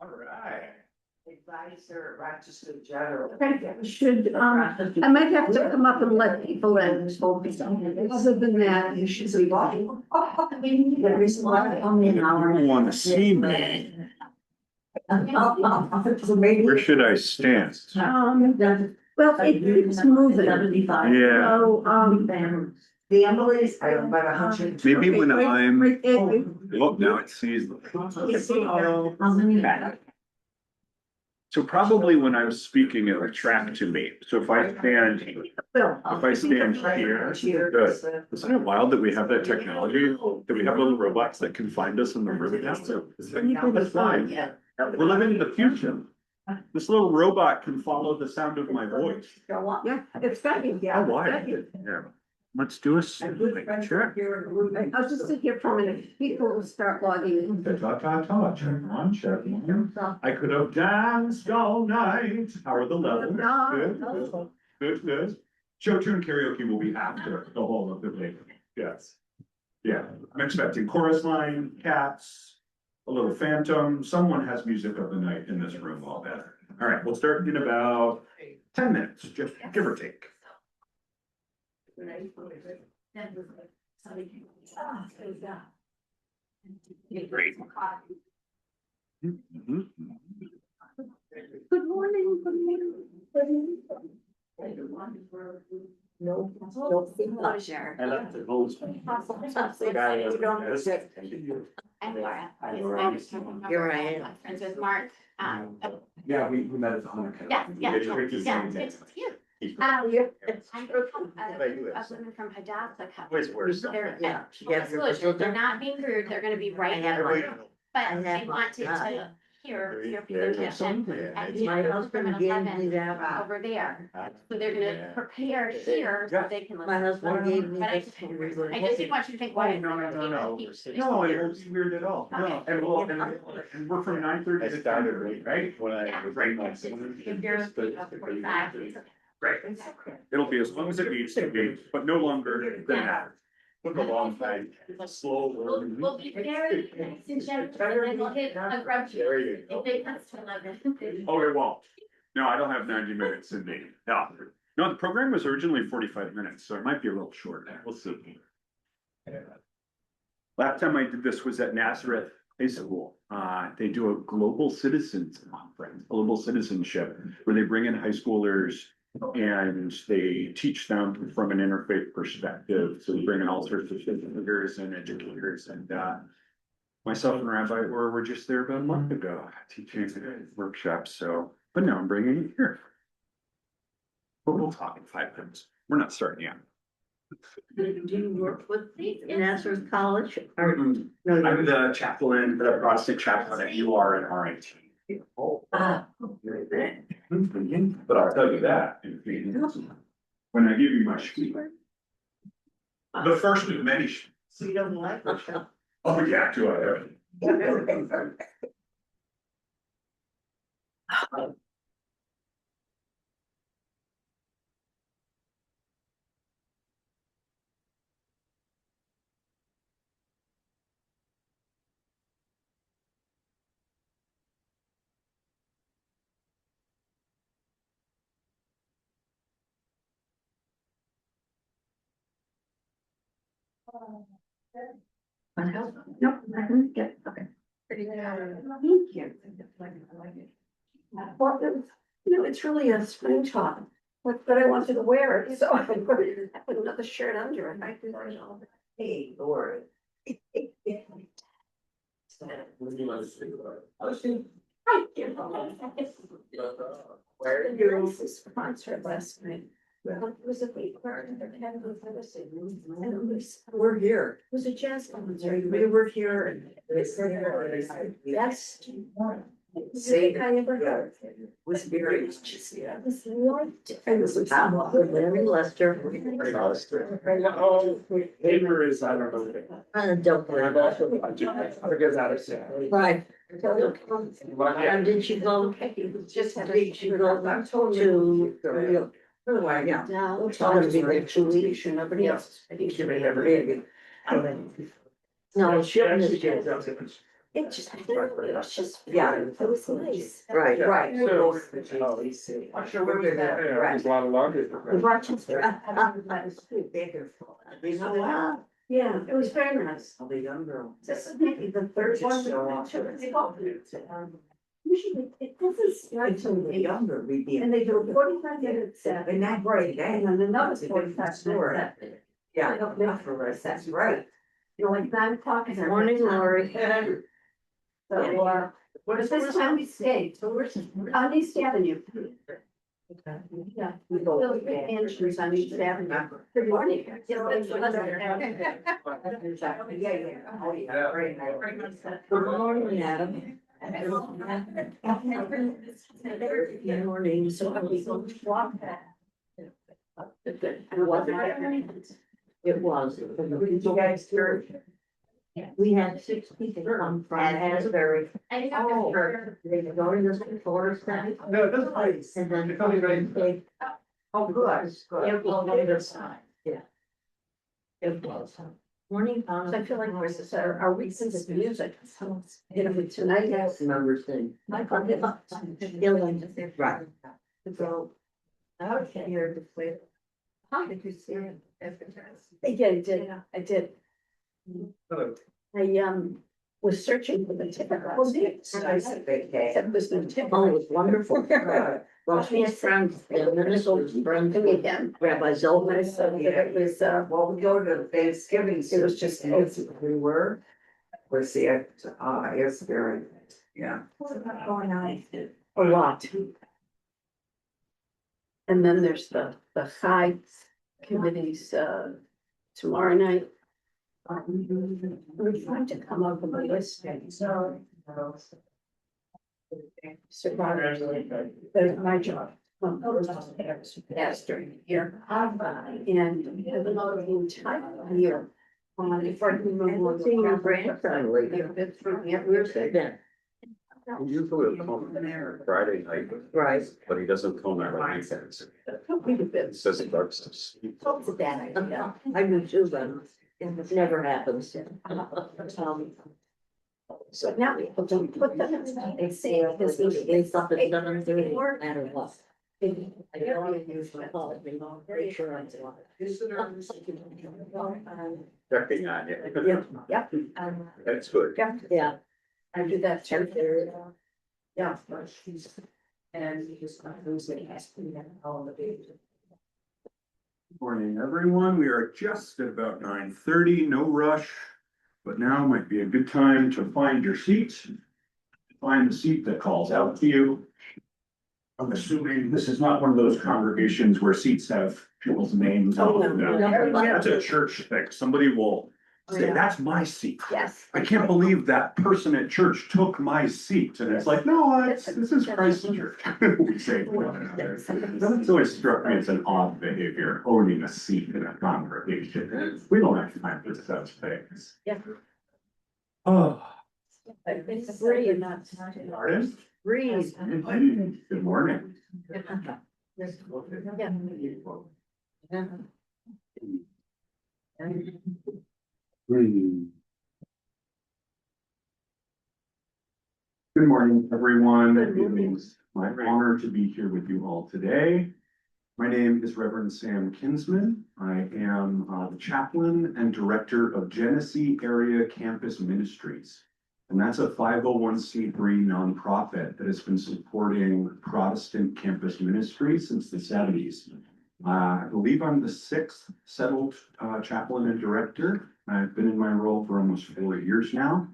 All right. Advisor, Rochester General. Should, I might have to come up and let people in. Other than that, You should be walking. There is a lot of only an hour. You want to see me? Where should I stand? well, it keeps moving. Yeah. So, The Emily's, I don't about 100. Maybe when wait, I'm, wait, wait, oh, now it sees. How many? So probably when I was speaking, it'll track to me. So if I stand, Bill. if I stand here, good. Isn't it wild that we have that technology? That we have little robots that can find us in the room now? That's fine. We're living in the future. This little robot can follow the sound of my voice. Yeah, it's got me, yeah. Oh, why? Yeah. Let's do a check. I'll just sit here for a minute. People will start logging in. Check one, check one. I could have danced all night. How are the levels? Good, good, good. Show tune karaoke will be after the whole of the day. Yes. Yeah, I'm expecting chorus line, cats, a little phantom. Someone has music of the night in this room, all better. All right, we'll start in about 10 minutes, just give or take. Great. Mhm. Good morning, good morning. No, pleasure. I left the votes. I'm Laura. Here I am. I'm friends with Mark. Yeah, we met at the Hunter. Yeah, it's good to see you. I'm from from Hadassah. Always worse. They're, Yeah. disclosure, they're not being rude, they're gonna be I right have here, one. but they wanted to hear your presentation. And My you husband gave me that. over there, so they're gonna prepare here so they can. My husband gave me But I this. just didn't want you to think, why? No, it won't be weird at all. No, and we'll, and we're from 9:30 to 10:30, right? When I was right. If you're 45, it's okay. Right. It'll be as long as it needs to be, but no longer than that. Took a long time, slow. We'll be very nice and gentle, and then we'll hit a grub. There you If go. they come to 11. Oh, it won't. No, I don't have 90 minutes in me. No, no, the program was originally 45 minutes, so it might be a little short. We'll see. Last time I did this was at Nazareth High School. They do a global citizens conference, global citizenship, where they bring in high schoolers and they teach them from an interfaith perspective. So they bring in all sorts of figures and educators, and myself and Rabbi were just there about a month ago teaching workshops. So, but now I'm bringing it here. But we'll talk in 5 minutes. We're not starting yet. Do you work with Nazareth College or? I'm the chaplain, the Protestant chaplain at UR and RIT. But I'll tell you that in a few minutes. When I give you my sheet. The first of many sheets. So you don't like it? Oh, yeah, do I have? Nope, I didn't get, okay. Thank you. Well, it's really a spring top, but I wanted to wear it, so I put another shirt under it. I do that all the Hey, Lord. Where did you sponsor last night? It was a big part of the Canada medicine. And it was, We're here. it was a jazz concert. We were here. Yes. Same. I ever heard. Was very. It was like different. It was Larry Lester. Paper is, I don't know. Don't worry about it. Forget that, it's. Right. And did she go? Just had Did she go to? Yeah. No. It's gonna be like 2 weeks. Nobody else. I think she may never. No, she Yeah, missed she it. does it. It was just. Yeah. It was nice. Right, right. So- I'm sure we'll get that. There's a lot of laundry. The Rochester. Yeah, it was very nice. The young girl. This is maybe the third one. Usually, this is like Until the younger we be. and they do a 45 minutes. And that break, And then another 45 story. minutes. Yeah, for us, that's right. You're like 9 o'clock in the Morning, Lori. So, but this time we stayed, so we're on East Avenue. Yeah. We go. Andrews on East Avenue. Good morning. Yeah, yeah. Oh, yeah. Very nice. Good morning, Adam. Good morning. So are we going to walk that? And was it? It was. Did you guys hear? We had 6 people come from Asbury. Oh, they were going to the Florida study. No, it doesn't. And then. It's only right. Oh, good, good. It was later side. Yeah. It was. Morning, So I feel like this is our recent music. You know, tonight, yes. Remember thing. Right. So. I was here to play. How did you see it? Yeah, I did. Hello. I was searching for the ticket last night. Except there's no ticket. Oh, it was wonderful. Well, she's friends, the minister's friends with Rabbi Zolman. So it was, Well, we go to Thanksgiving. It was just- We were. Was the, Asbury, yeah. a lot. And then there's the Chai committees, tomorrow night. We're trying to come up with a list. Survivors, that's my job. Yes, during the year. And have another entire year. For Seeing your grandson lately. We're then. Usually he'll come Friday night, Right. but he doesn't come on weekends. He says he likes to sleep. I do too, but it never happens. So now people don't put them, they say, this is. They thought that none of them no matter what. I don't usually call it, I'm very sure I'm. Checking on you. Yep. That's good. Yeah. I do that too. Yeah. And he just got those that he has to be all the babies. Morning, everyone. We are just at about 9:30, no rush. But now might be a good time to find your seats. Find the seat that calls out to you. I'm assuming this is not one of those congregations where seats have people's names Oh, on no. them. That's a church thing. Somebody will say, that's my seat. Yes. I can't believe that person at church took my seat. And it's like, no, this is Christ's church. We say to one another. That's always struck me as an odd behavior, owning a seat in a congregation. We don't have time for such things. Yeah. Oh, It's free and not. artist? Breathe. Good morning. Good morning, everyone. It is my honor to be here with you all today. My name is Reverend Sam Kinsman. I am the chaplain and director of Genesee Area Campus Ministries. And that's a 501c3 nonprofit that has been supporting Protestant campus ministry since the 70s. I believe I'm the 6th settled chaplain and director. I've been in my role for almost 4 years now.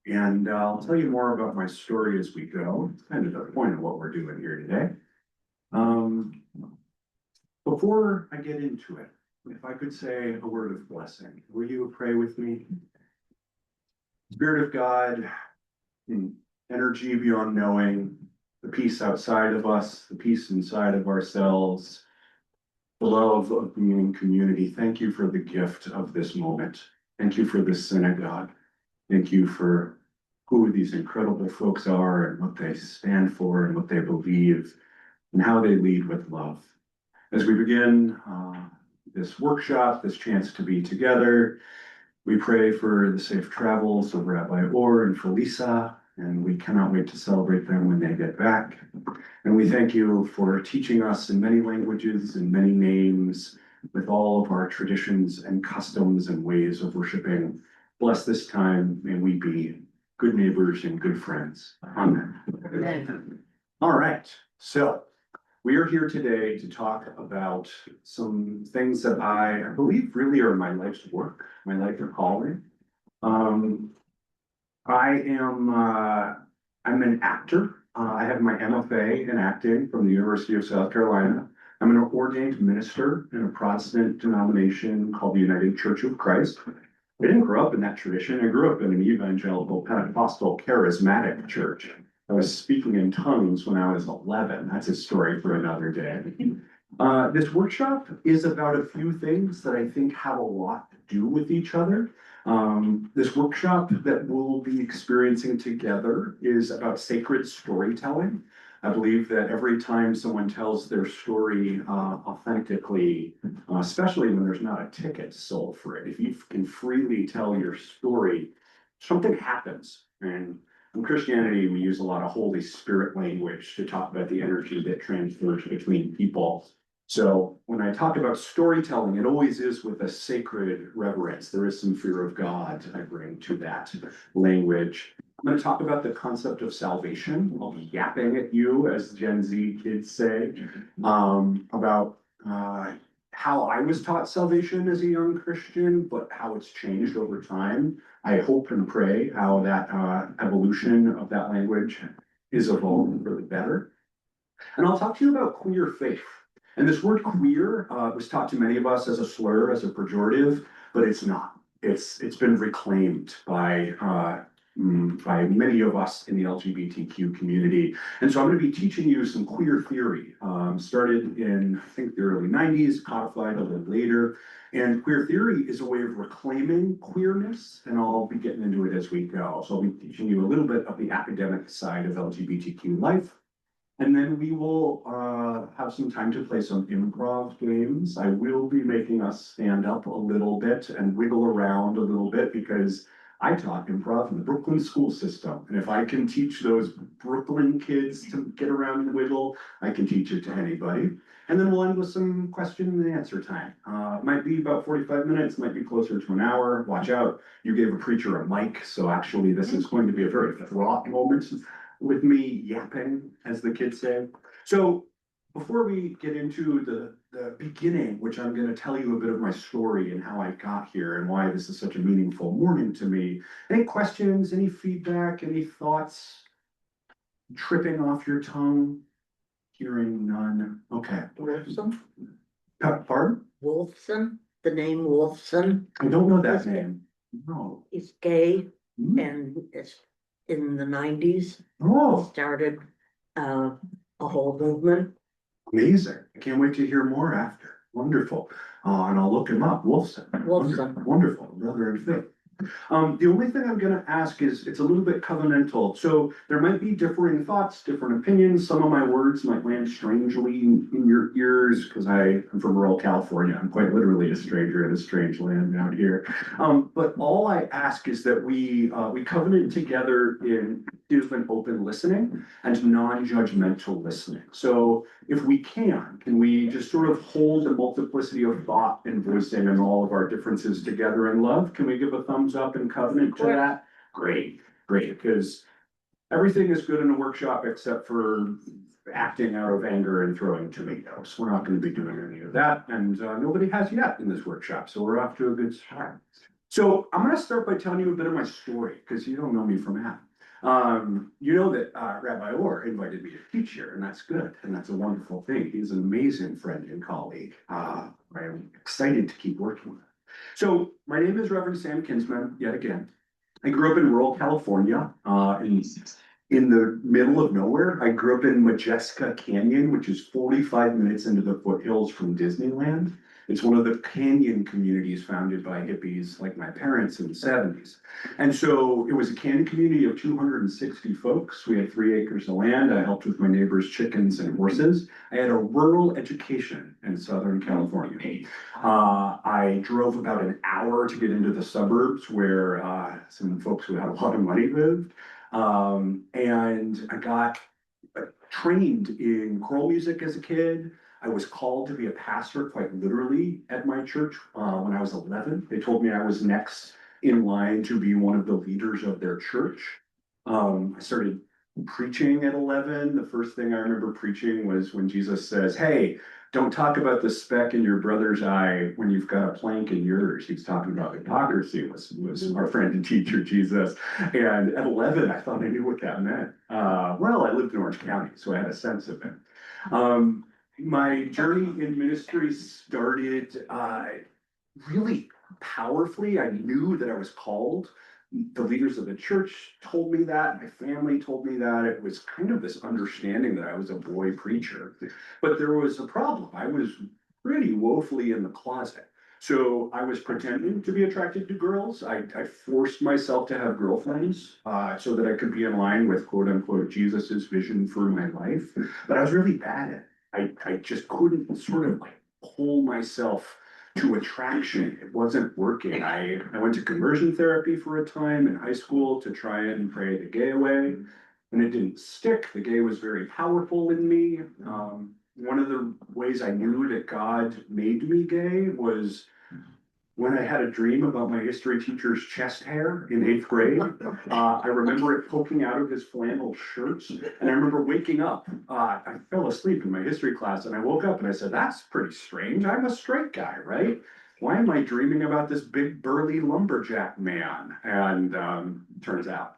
And I'll tell you more about my story as we go. It's kind of the point of what we're doing here today. Before I get into it, if I could say a word of blessing, will you pray with me? Spirit of God, energy beyond knowing, the peace outside of us, the peace inside of ourselves, the love of being in community. Thank you for the gift of this moment. Thank you for this synagogue. Thank you for who these incredible folks are and what they stand for and what they believe and how they lead with love. As we begin this workshop, this chance to be together, We pray for the safe travels of Rabbi Orr and Felisa, and we cannot wait to celebrate them when they get back. And we thank you for teaching us in many languages and many names with all of our traditions and customs and ways of worshiping. Bless this time, may we be good neighbors and good friends. Amen. Amen. All right, so we are here today to talk about some things that I believe really are my life's work, my life of calling. I'm an actor. I have my MFA in acting from the University of South Carolina. I'm an ordained minister in a Protestant denomination called the United Church of Christ. I didn't grow up in that tradition. I grew up in an evangelical Pentecostal charismatic church. I was speaking in tongues when I was 11. That's a story for another day. This workshop is about a few things that I think have a lot to do with each other. This workshop that we'll be experiencing together is about sacred storytelling. I believe that every time someone tells their story authentically, especially when there's not a ticket sold for it, if you can freely tell your story, something happens. And in Christianity, we use a lot of Holy Spirit language to talk about the energy that transfers between people. So when I talk about storytelling, it always is with a sacred reverence. There is some fear of God I bring to that language. I'm going to talk about the concept of salvation. I'll be yapping at you, as Gen Z kids say, about how I was taught salvation as a young Christian, but how it's changed over time. I hope and pray how that evolution of that language is evolving for the better. And I'll talk to you about queer faith. And this word queer was taught to many of us as a slur, as a pejorative, but it's not. It's been reclaimed by many of us in the LGBTQ community. And so I'm going to be teaching you some queer theory, started in, I think, the early 90s, codified a little later. And queer theory is a way of reclaiming queerness, and I'll be getting into it as we go. So I'll be teaching you a little bit of the academic side of LGBTQ life. And then we will have some time to play some improv games. I will be making us stand up a little bit and wiggle around a little bit because I taught improv in the Brooklyn school system. And if I can teach those Brooklyn kids to get around and wiggle, I can teach it to anybody. And then we'll end with some question and answer time. Might be about 45 minutes, might be closer to an hour. Watch out, you gave a preacher a mic. So actually this is going to be a very fraught moment with me yapping, as the kids say. So before we get into the beginning, which I'm going to tell you a bit of my story and how I got here and why this is such a meaningful morning to me. Any questions, any feedback, any thoughts tripping off your tongue? Hearing none. Okay. Wolfson, Pardon? Wolfson, the name Wolfson, I don't know that name. No. he's gay Hmm. and it's in the 90s, Oh, started a whole movement. amazing. I can't wait to hear more after. Wonderful. And I'll look him up. Wolfson. Wolfson. Wonderful. Brother and faith. The only thing I'm going to ask is it's a little bit covenantal. So there might be differing thoughts, different opinions. Some of my words might land strangely in your ears because I'm from rural California. I'm quite literally a stranger in a strange land out here. But all I ask is that we covenant together in active and open listening and non-judgmental listening. So if we can we just sort of hold the multiplicity of thought and voicing and all of our differences together in love? Can we give a thumbs up and covenant to that? Great, because everything is good in a workshop except for acting out of anger and throwing tomatoes. We're not going to be doing any of that, and nobody has yet in this workshop, so we're off to a good start. So I'm going to start by telling you a bit of my story because you don't know me from Adam. You know that Rabbi Orr invited me to teach here, and that's good, and that's a wonderful thing. He's an amazing friend and colleague. I'm excited to keep working with him. So my name is Reverend Sam Kinsman, yet again. I grew up in rural California, in the middle of nowhere. I grew up in Majeska Canyon, which is 45 minutes into the foothills from Disneyland. It's one of the canyon communities founded by hippies like my parents in the 70s. And so it was a canyon community of 260 folks. We had 3 acres of land. I helped with my neighbors' chickens and horses. I had a rural education in Southern California. I drove about an hour to get into the suburbs where some folks who had a lot of money lived. And I got trained in choral music as a kid. I was called to be a pastor quite literally at my church when I was 11. They told me I was next in line to be one of the leaders of their church. I started preaching at 11. The first thing I remember preaching was when Jesus says, "Hey, don't talk about the speck in your brother's eye when you've got a plank in yours." He was talking about hypocrisy, was our friend and teacher, Jesus. And at 11, I thought I knew what that meant. Well, I lived in Orange County, so I had a sense of it. My journey in ministry started really powerfully. I knew that I was called. The leaders of the church told me that. My family told me that. It was kind of this understanding that I was a boy preacher. But there was a problem. I was pretty woefully in the closet. So I was pretending to be attracted to girls. I forced myself to have girlfriends so that I could be in line with quote unquote Jesus's vision for my life. But I was really bad at it. I just couldn't sort of like pull myself to attraction. It wasn't working. I went to conversion therapy for a time in high school to try and pray the gay away, and it didn't stick. The gay was very powerful in me. One of the ways I knew that God made me gay was when I had a dream about my history teacher's chest hair in 8th grade. I remember it poking out of his flannel shirts. And I remember waking up. I fell asleep in my history class and I woke up and I said, "That's pretty strange. I'm a straight guy, right? Why am I dreaming about this big burly lumberjack man?" And turns out.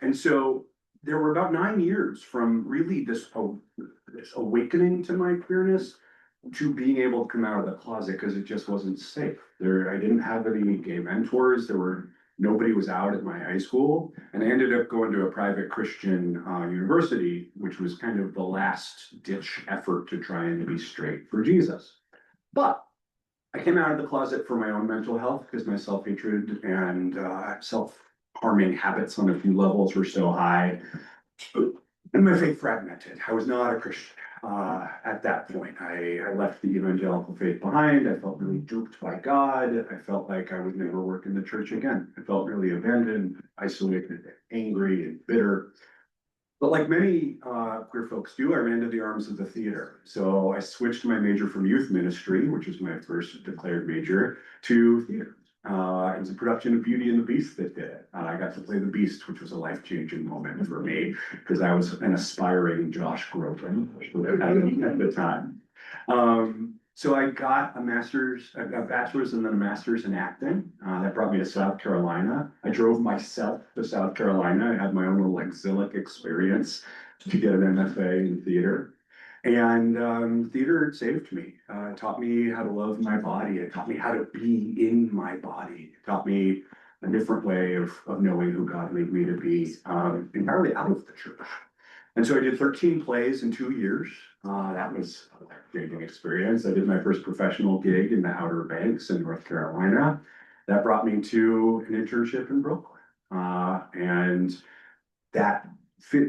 And so there were about 9 years from really this awakening to my queerness to being able to come out of the closet because it just wasn't safe. I didn't have any gay mentors. Nobody was out at my high school, and I ended up going to a private Christian university, which was kind of the last ditch effort to try and be straight for Jesus. But I came out of the closet for my own mental health because my self-hatred and self-harming habits on a few levels were so high. And my faith fragmented. I was not a Christian at that point. I left the evangelical faith behind. I felt really duped by God. I felt like I would never work in the church again. I felt really abandoned, isolated, angry, and bitter. But like many queer folks do, I ran to the arms of the theater. So I switched my major from youth ministry, which was my first declared major, to theater. It was a production of Beauty and the Beast that did it. I got to play the Beast, which was a life-changing moment for me because I was an aspiring Josh Groban at the time. So I got a bachelor's and then a master's in acting. That brought me to South Carolina. I drove myself to South Carolina. I had my own little exilic experience to get an MFA in theater. And theater saved me. It taught me how to love my body. It taught me how to be in my body. It taught me a different way of knowing who God made me to be entirely out of the church. And so I did 13 plays in 2 years. That was a life-changing experience. I did my first professional gig in the Outer Banks in North Carolina. That brought me to an internship in Brooklyn. And that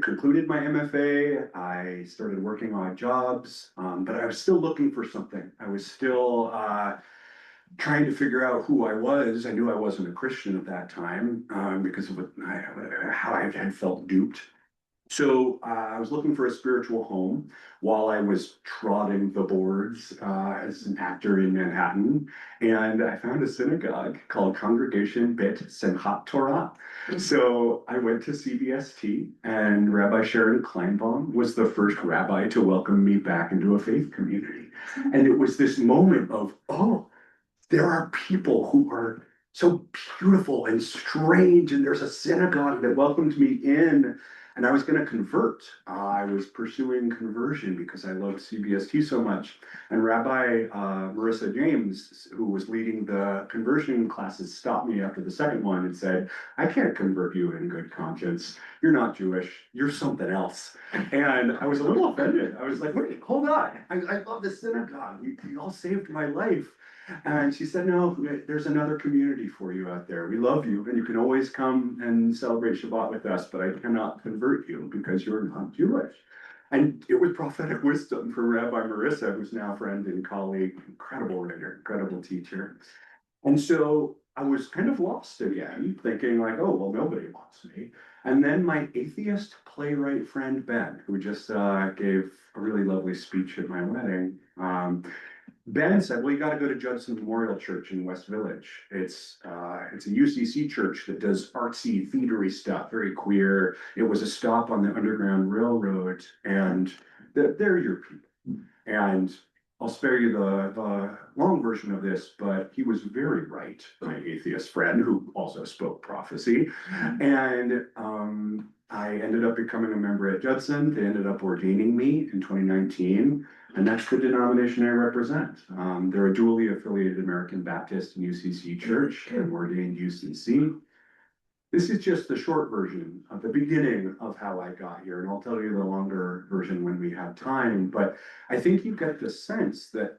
concluded my MFA. I started working odd jobs, but I was still looking for something. I was still trying to figure out who I was. I knew I wasn't a Christian at that time because of how I had felt duped. So I was looking for a spiritual home while I was trotting the boards as an actor in Manhattan. And I found a synagogue called Congregation Bet Simchat Torah. So I went to CBST, and Rabbi Sharon Kleinbaum was the first rabbi to welcome me back into a faith community. And it was this moment of, oh, there are people who are so beautiful and strange, and there's a synagogue that welcomed me in. and I was going to convert. I was pursuing conversion because I loved CBST so much. And Rabbi Marissa James, who was leading the conversion classes, stopped me after the second one and said, I can't convert you in good conscience. You're not Jewish. You're something else. And I was a little offended. I was like, wait, hold on. I love the synagogue. You all saved my life. And she said, no, there's another community for you out there. We love you, and you can always come and celebrate Shabbat with us, but I cannot convert you because you're not Jewish. And it was prophetic wisdom from Rabbi Marissa, who's now a friend and colleague, incredible writer, incredible teacher. And so I was kind of lost again, thinking like, oh, well, nobody wants me. And then my atheist playwright friend, Ben, who just gave a really lovely speech at my wedding, Ben said, well, you got to go to Judson Memorial Church in West Village. It's a UCC church that does artsy, theatery stuff, very queer. It was a stop on the Underground Railroad, and they're your people. And I'll spare you the long version of this, but he was very right, my atheist friend, who also spoke prophecy. And I ended up becoming a member at Judson. They ended up ordaining me in 2019. And that's the denomination I represent. They're a dually affiliated American Baptist and UCC church. I'm ordained UCC. This is just the short version of the beginning of how I got here, and I'll tell you the longer version when we have time. But I think you get the sense that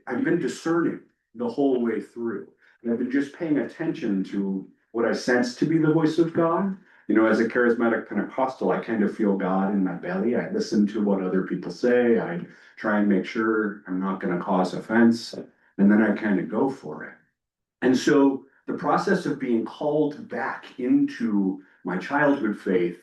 I've been discerning the whole way through. And I've been just paying attention to what I sense to be the voice of God. You know, as a charismatic Pentecostal, I kind of feel God in my belly. I listen to what other people say. I try and make sure I'm not going to cause offense. And then I kind of go for it. And so the process of being called back into my childhood faith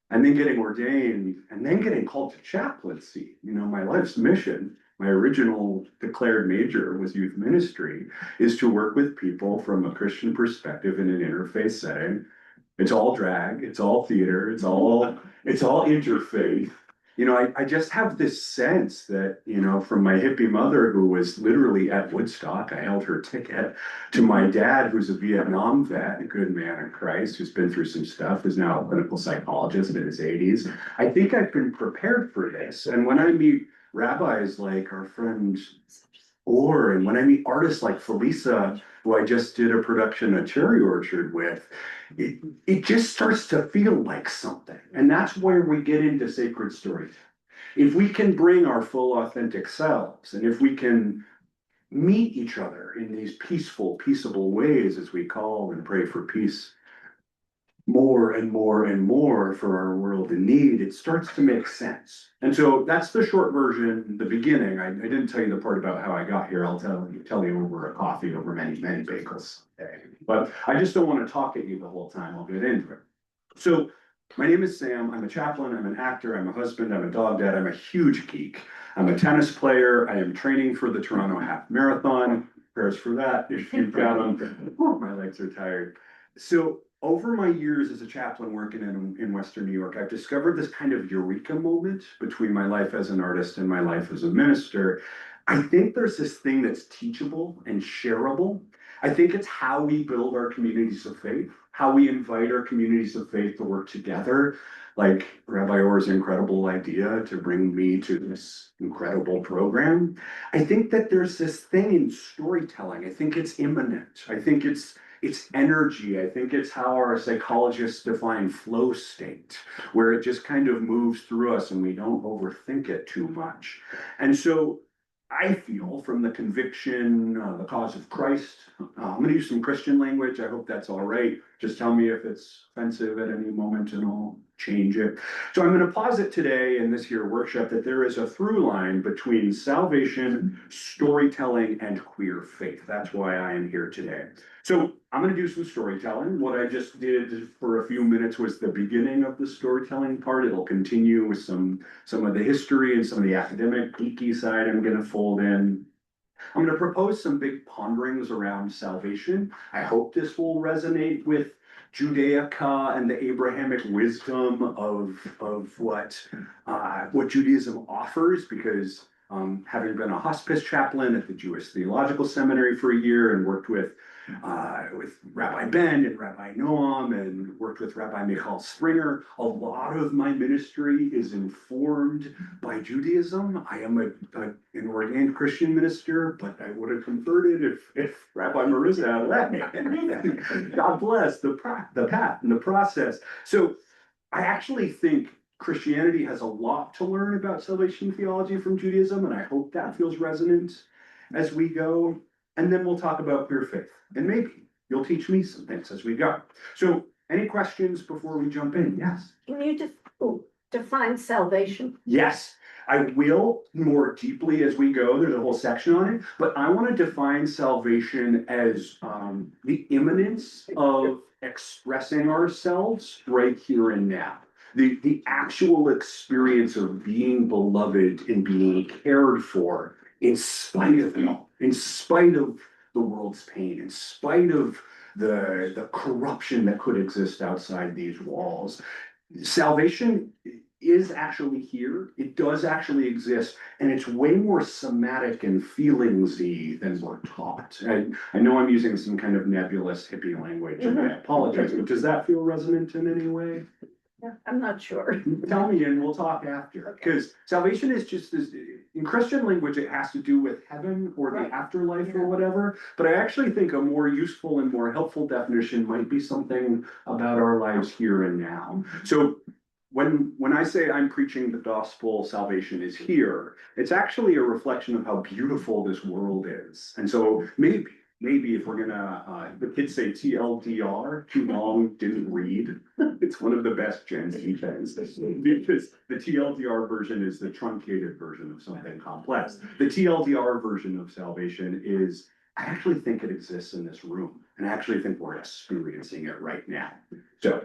and then getting ordained and then getting called to chaplaincy, you know, my life's mission, my original declared major was youth ministry, is to work with people from a Christian perspective in an interfaith setting. It's all drag, it's all theater, it's all interfaith. You know, I just have this sense that, you know, from my hippie mother, who was literally at Woodstock, I held her ticket, to my dad, who's a Vietnam vet, a good man in Christ, who's been through some stuff, who's now a clinical psychologist in his 80s. I think I've been prepared for this. And when I meet rabbis like our friend Orr, and when I meet artists like Felisa, who I just did a production of Cherry Orchard with, it just starts to feel like something. And that's where we get into sacred stories. If we can bring our full authentic selves, and if we can meet each other in these peaceful, peaceable ways as we call and pray for peace, more and more and more for our world in need, it starts to make sense. And so that's the short version, the beginning. I didn't tell you the part about how I got here. I'll tell you over a coffee, over many, many bagels. But I just don't want to talk at you the whole time. I'll get into it. So my name is Sam. I'm a chaplain. I'm an actor. I'm a husband. I'm a dog dad. I'm a huge geek. I'm a tennis player. I am training for the Toronto Half Marathon. Prayers for that if you've got them. Oh, my legs are tired. So over my years as a chaplain working in Western New York, I've discovered this kind of eureka moment between my life as an artist and my life as a minister. I think there's this thing that's teachable and shareable. I think it's how we build our communities of faith, how we invite our communities of faith to work together. Like Rabbi Orr's incredible idea to bring me to this incredible program. I think that there's this thing in storytelling. I think it's immanent. I think it's energy. I think it's how our psychologists define flow state, where it just kind of moves through us and we don't overthink it too much. And so I feel from the conviction, the cause of Christ. I'm going to use some Christian language. I hope that's all right. Just tell me if it's offensive at any moment and I'll change it. So I'm going to posit today in this here workshop that there is a through line between salvation, storytelling, and queer faith. That's why I am here today. So I'm going to do some storytelling. What I just did for a few minutes was the beginning of the storytelling part. It'll continue with some of the history and some of the academic geeky side I'm going to fold in. I'm going to propose some big ponderings around salvation. I hope this will resonate with Judaica and the Abrahamic wisdom of what Judaism offers, because having been a hospice chaplain at the Jewish Theological Seminary for a year and worked with with Rabbi Ben and Rabbi Noam and worked with Rabbi Michal Springer. A lot of my ministry is informed by Judaism. I am an ordained Christian minister, but I would have converted if Rabbi Marissa had let me. God bless the path and the process. So I actually think Christianity has a lot to learn about salvation theology from Judaism, and I hope that feels resonant as we go. And then we'll talk about queer faith, and maybe you'll teach me some things as we go. So, any questions before we jump in? Yes. Can you define salvation? Yes, I will more deeply as we go. There's a whole section on it, but I want to define salvation as the imminence of expressing ourselves right here and now. The actual experience of being beloved and being cared for in spite of it all, in spite of the world's pain, in spite of the corruption that could exist outside these walls. Salvation is actually here. It does actually exist, and it's way more somatic and feelingsy than we're taught. I know I'm using some kind of nebulous hippie language, and I apologize, but does that feel resonant in any way? I'm not sure. Tell me and we'll talk after, because salvation is just this, in Christian language, it has to do with heaven or the Right. afterlife or whatever. But I actually think a more useful and more helpful definition might be something about our lives here and now. So when I say I'm preaching the gospel, salvation is here, it's actually a reflection of how beautiful this world is. And so maybe if we're gonna, the kids say TLDR, too long, didn't read. It's one of the best Gen Z things, because the TLDR version is the truncated version of something complex. The TLDR version of salvation is, I actually think it exists in this room, and I actually think we're experiencing it right now. So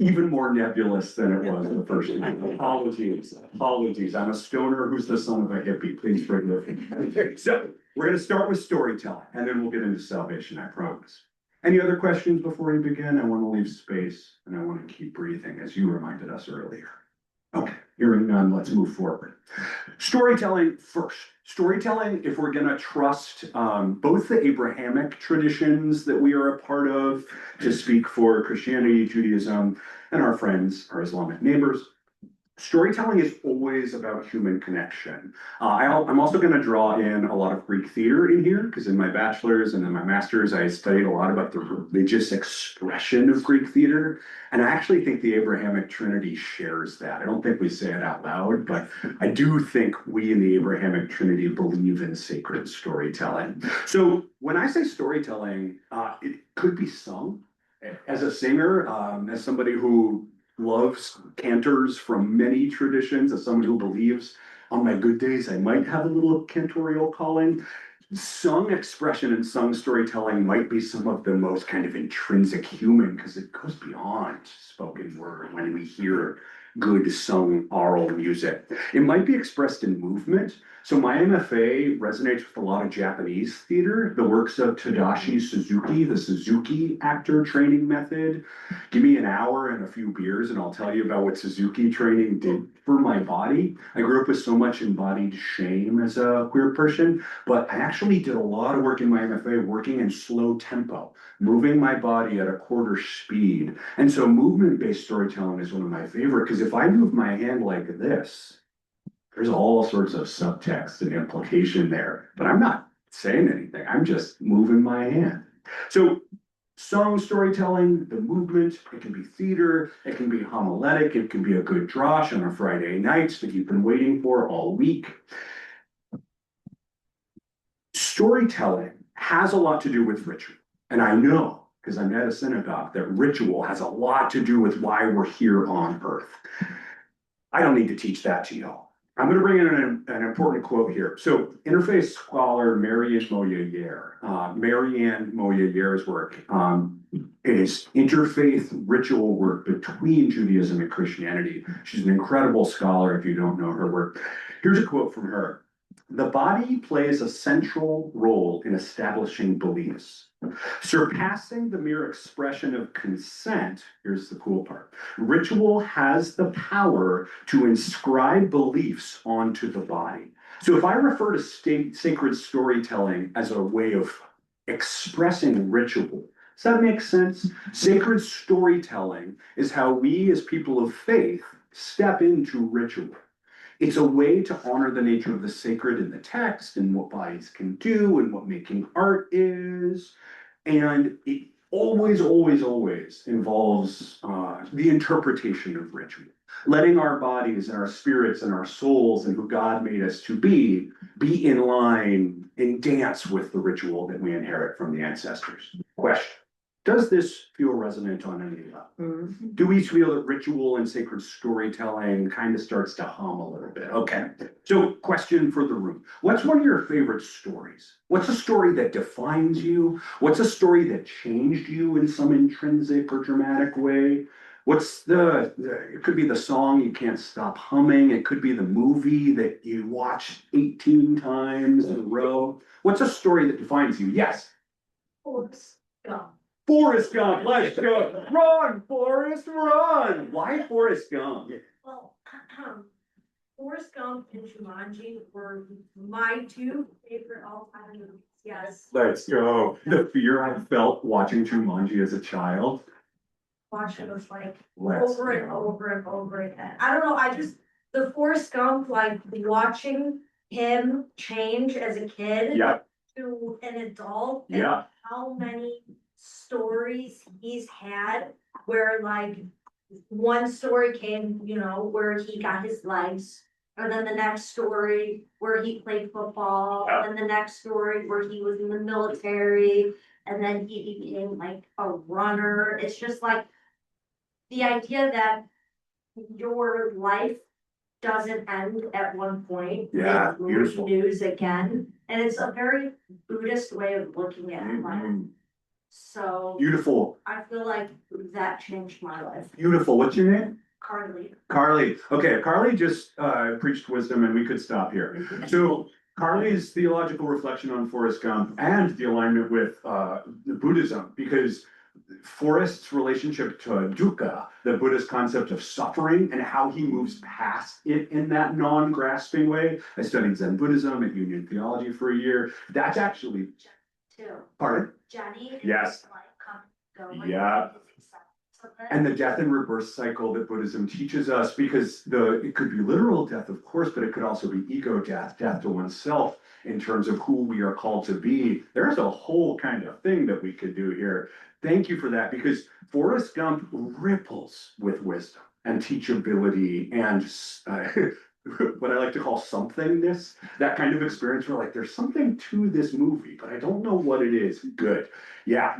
even more nebulous than it was the first time. Apologies. I'm a stoner who's the son of a hippie. Please forgive me. So we're going to start with storytelling, and then we'll get into salvation, I promise. Any other questions before we begin? I want to leave space, and I want to keep breathing, as you reminded us earlier. Okay, hearing none, let's move forward. Storytelling first. Storytelling, if we're going to trust both the Abrahamic traditions that we are a part of, to speak for Christianity, Judaism, and our friends, our Islamic neighbors, storytelling is always about human connection. I'm also going to draw in a lot of Greek theater in here, because in my bachelor's and in my master's, I studied a lot about the religious expression of Greek theater. And I actually think the Abrahamic Trinity shares that. I don't think we say it out loud, but I do think we in the Abrahamic Trinity believe in sacred storytelling. So when I say storytelling, it could be sung. As a singer, as somebody who loves cantors from many traditions, as someone who believes on my good days I might have a little cantorial calling. Sung expression and sung storytelling might be some of the most kind of intrinsic human, because it goes beyond spoken word when we hear good sung oral music. It might be expressed in movement. So my MFA resonates with a lot of Japanese theater, the works of Tadashi Suzuki, the Suzuki actor training method. Give me an hour and a few beers and I'll tell you about what Suzuki training did for my body. I grew up with so much embodied shame as a queer person, but I actually did a lot of work in my MFA working in slow tempo, moving my body at a quarter speed. And so movement-based storytelling is one of my favorite, because if I move my hand like this, there's all sorts of subtext and implication there, but I'm not saying anything. I'm just moving my hand. So song storytelling, the movement, it can be theater, it can be homiletic, it can be a good drosh on a Friday night that you've been waiting for all week. Storytelling has a lot to do with ritual. And I know, because I'm at a synagogue, that ritual has a lot to do with why we're here on earth. I don't need to teach that to y'all. I'm going to bring in an important quote here. So interfaith scholar Marianne Moyayer's work is interfaith ritual work between Judaism and Christianity. She's an incredible scholar if you don't know her work. Here's a quote from her. The body plays a central role in establishing beliefs. Surpassing the mere expression of consent, here's the cool part, ritual has the power to inscribe beliefs onto the body. So if I refer to sacred storytelling as a way of expressing ritual. Does that make sense? Sacred storytelling is how we as people of faith step into ritual. It's a way to honor the nature of the sacred in the text and what bodies can do and what making art is. And it always involves the interpretation of ritual, letting our bodies and our spirits and our souls and who God made us to be in line and dance with the ritual that we inherit from the ancestors. Question. Does this feel resonant on any level? Mhm. Do we feel that ritual and sacred storytelling kind of starts to hum a little bit? Okay. So question for the room. What's one of your favorite stories? What's a story that defines you? What's a story that changed you in some intrinsic or dramatic way? What's it could be the song you can't stop humming. It could be the movie that you watched 18 times in a row. What's a story that defines you? Yes. Forrest Gump. Forrest Gump, let's go. Run, Forrest, run. Why Forrest Gump? Well, Forrest Gump and Jumanji were my two favorite all-time movies, yes. Let's go. The fear I felt watching Jumanji as a child. Watch it was like Let's over and go. over and over again. I don't know, the Forrest Gump, like watching him change as a kid Yep, to an adult. And yeah, how many stories he's had where like one story came, where he got his legs. And then the next story where he played football, Yeah. and then the next story where he was in the military, and then he became like a runner. It's just like the idea that your life doesn't end at one point. Yeah, It beautiful. renews again. And it's a very Buddhist way of looking at life. Mhm. So Beautiful, I feel like that changed my life. beautiful. What's your name? Carly. Carly. Okay, Carly just preached wisdom and we could stop here. So Carly's theological reflection on Forrest Gump and the alignment with Buddhism, because Forrest's relationship to dukkha, the Buddhist concept of suffering and how he moves past it in that non-grasping way. I studied Zen Buddhism at Union Theology for a year. That's actually, Too. pardon? Jenny. is Yes. Like, come, go. Yeah. And the death and rebirth cycle that Buddhism teaches us, because it could be literal death, of course, but it could also be ego death, death to oneself in terms of who we are called to be. There's a whole kind of thing that we could do here. Thank you for that, because Forrest Gump ripples with wisdom and teachability and what I like to call somethingness, that kind of experience where like there's something to this movie, but I don't know what it is. Good. Yeah,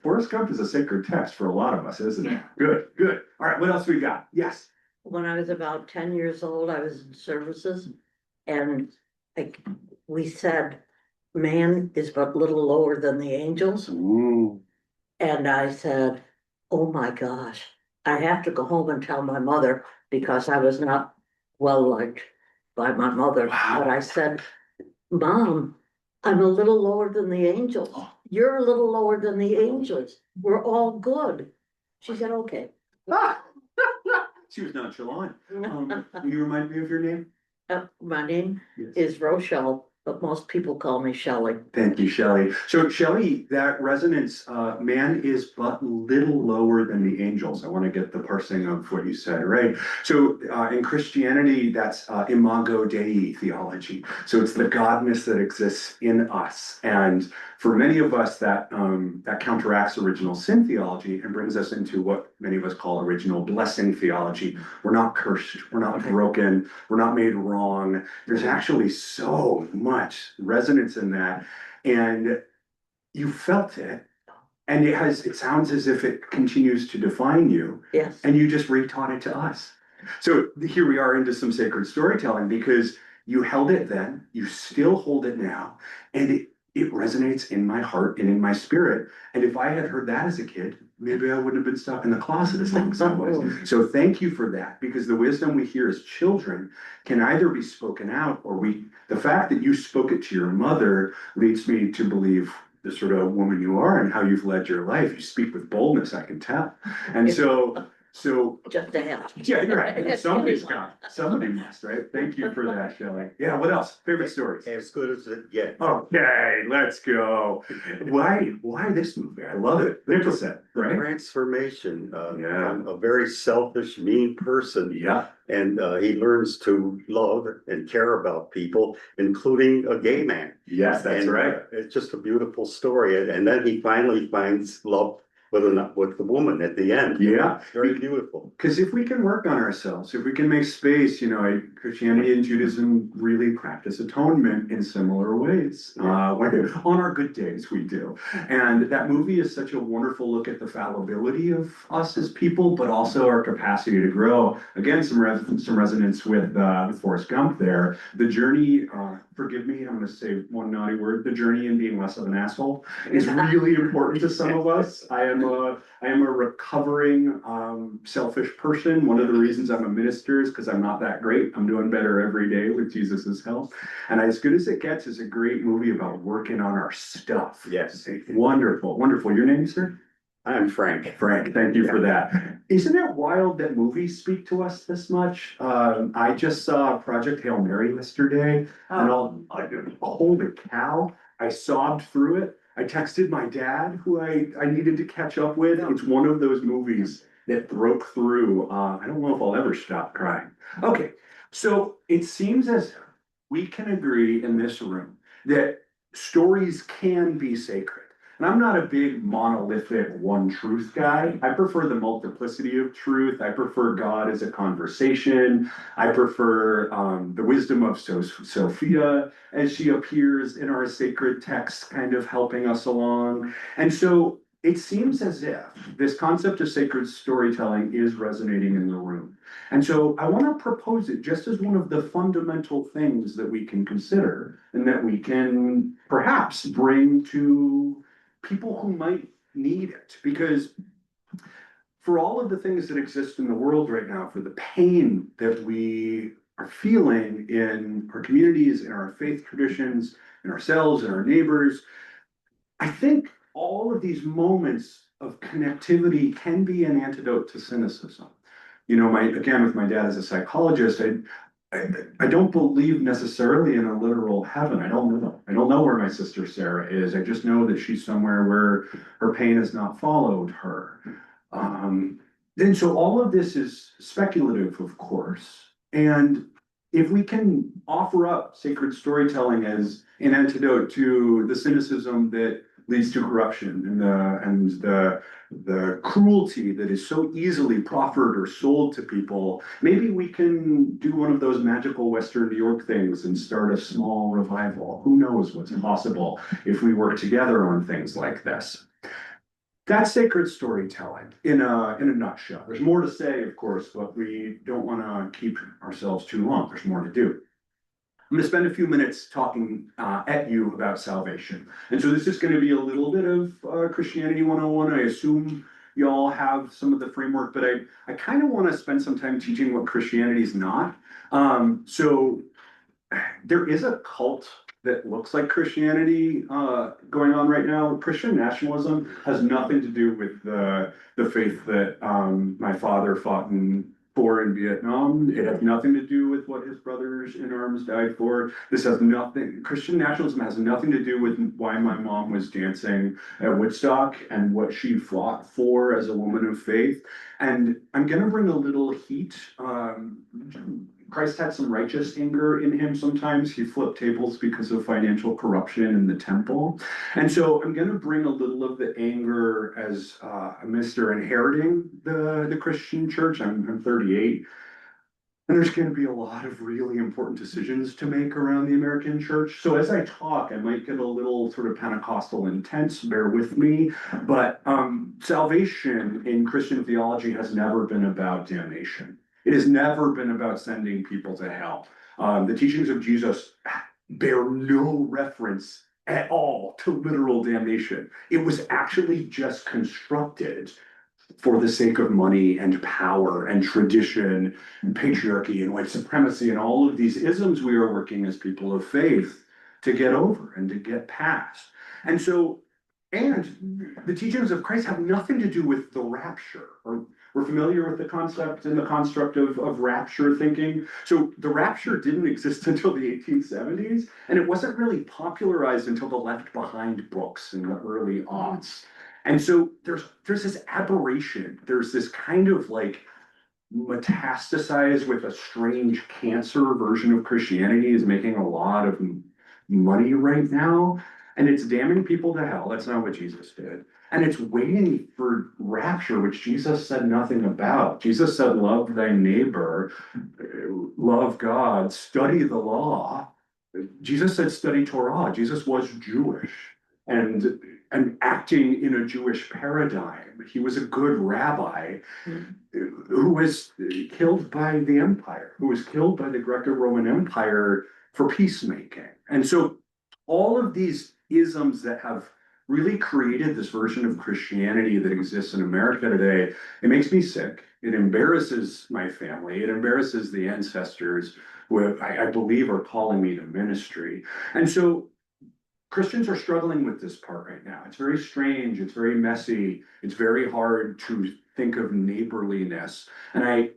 Forrest Gump is a sacred text for a lot of us, isn't it? Good, good. All right, what else we got? Yes. When I was about 10 years old, I was in services and like we said, man is but little lower than the angels. Ooh. And I said, oh my gosh, I have to go home and tell my mother because I was not well liked by my mother. Wow. But I said, Mom, I'm a little lower than the angels. You're a little lower than the angels. We're all good. She said, okay. She was nonchalant. Will you remind me of your name? My name Yes. is Rochelle, but most people call me Shelley. Thank you, Shelley. So Shelley, that resonance, man is but little lower than the angels. I want to get the parsing of what you said, right? So in Christianity, that's imago Dei theology. So it's the godness that exists in us. And for many of us, that counteracts original sin theology and brings us into what many of us call original blessing theology. We're not cursed. We're not broken. We're not made wrong. There's actually so much resonance in that. And you felt it. And it sounds as if it continues to define you. Yes. And you just retaught it to us. So here we are into some sacred storytelling because you held it then, you still hold it now, and it resonates in my heart and in my spirit. And if I had heard that as a kid, maybe I wouldn't have been stuck in the closet as long as I was. So thank you for that, because the wisdom we hear as children can either be spoken out or the fact that you spoke it to your mother leads me to believe the sort of woman you are and how you've led your life. You speak with boldness, I can tell. And so So Just a hint. yeah, you're right. Somebody must, right? Thank you for that, Shelley. Yeah, what else? Favorite stories? As good as it gets. Okay, let's go. Why this movie? I love it. Nicholson, The right? transformation, Yeah. from a very selfish, mean person. Yeah, And he learns to love and care about people, including a gay man. yes, that's And, right. it's just a beautiful story. And then he finally finds love with the woman at the end. Yeah. Very beautiful. Because if we can work on ourselves, if we can make space, Christianity and Judaism really practice atonement in similar ways. On our good days, we do. And that movie is such a wonderful look at the fallibility of us as people, but also our capacity to grow. Again, some resonance with Forrest Gump there. The journey, forgive me, I'm going to say one naughty word. The journey in being less of an asshole is really important to some of us. I am a recovering selfish person. One of the reasons I'm a minister is because I'm not that great. I'm doing better every day with Jesus's help. And As Good as It Gets is a great movie about working on our stuff. Yes. Wonderful, wonderful. Your name, sir? I'm Frank. Frank, thank you for that. Isn't it wild that movies speak to us this much? I just saw Project Hail Mary yesterday, and holy cow, I sobbed through it. I texted my dad, who I needed to catch up with. It's one of those movies that broke through. I don't know if I'll ever stop crying. Okay, so it seems as we can agree in this room that stories can be sacred. And I'm not a big monolithic one truth guy. I prefer the multiplicity of truth. I prefer God as a conversation. I prefer the wisdom of Sophia as she appears in our sacred text, kind of helping us along. And so it seems as if this concept of sacred storytelling is resonating in the room. And so I want to propose it just as one of the fundamental things that we can consider and that we can perhaps bring to people who might need it. Because for all of the things that exist in the world right now, for the pain that we are feeling in our communities, in our faith traditions, in ourselves, in our neighbors, I think all of these moments of connectivity can be an antidote to cynicism. With my dad as a psychologist, I don't believe necessarily in a literal heaven. I don't know. I don't know where my sister Sarah is. I just know that she's somewhere where her pain has not followed her. And so all of this is speculative, of course. And if we can offer up sacred storytelling as an antidote to the cynicism that leads to corruption and the cruelty that is so easily proffered or sold to people, maybe we can do one of those magical Western New York things and start a small revival. Who knows what's possible if we work together on things like this. That's sacred storytelling in a nutshell. There's more to say, of course, but we don't want to keep ourselves too long. There's more to do. I'm going to spend a few minutes talking at you about salvation. And so this is going to be a little bit of Christianity 101. I assume you all have some of the framework, but I kind of want to spend some time teaching what Christianity is not. So there is a cult that looks like Christianity going on right now. Christian nationalism has nothing to do with the faith that my father fought for in Vietnam. It has nothing to do with what his brothers in arms died for. Christian nationalism has nothing to do with why my mom was dancing at Woodstock and what she fought for as a woman of faith. And I'm going to bring a little heat. Christ had some righteous anger in him sometimes. He flipped tables because of financial corruption in the temple. And so I'm going to bring a little of the anger as a minister inheriting the Christian church. I'm 38. And there's going to be a lot of really important decisions to make around the American church. So as I talk, I might get a little sort of Pentecostal intense, bear with me. But salvation in Christian theology has never been about damnation. It has never been about sending people to hell. The teachings of Jesus bear no reference at all to literal damnation. It was actually just constructed for the sake of money and power and tradition and patriarchy and white supremacy and all of these isms we are working as people of faith to get over and to get past. And the teachings of Christ have nothing to do with the rapture or we're familiar with the concept and the construct of rapture thinking. So the rapture didn't exist until the 1870s, and it wasn't really popularized until the Left Behind books in the early aughts. And so there's this aberration, there's this kind of like metastasize with a strange cancer version of Christianity is making a lot of money right now. And it's damning people to hell. That's not what Jesus did. And it's waiting for rapture, which Jesus said nothing about. Jesus said, love thy neighbor, love God, study the law. Jesus said, study Torah. Jesus was Jewish and acting in a Jewish paradigm. He was a good rabbi who was killed by the empire, who was killed by the Greco-Roman Empire for peacemaking. And so all of these isms that have really created this version of Christianity that exists in America today, it makes me sick. It embarrasses my family. It embarrasses the ancestors who I believe are calling me to ministry. And so Christians are struggling with this part right now. It's very strange. It's very messy. It's very hard to think of neighborliness. And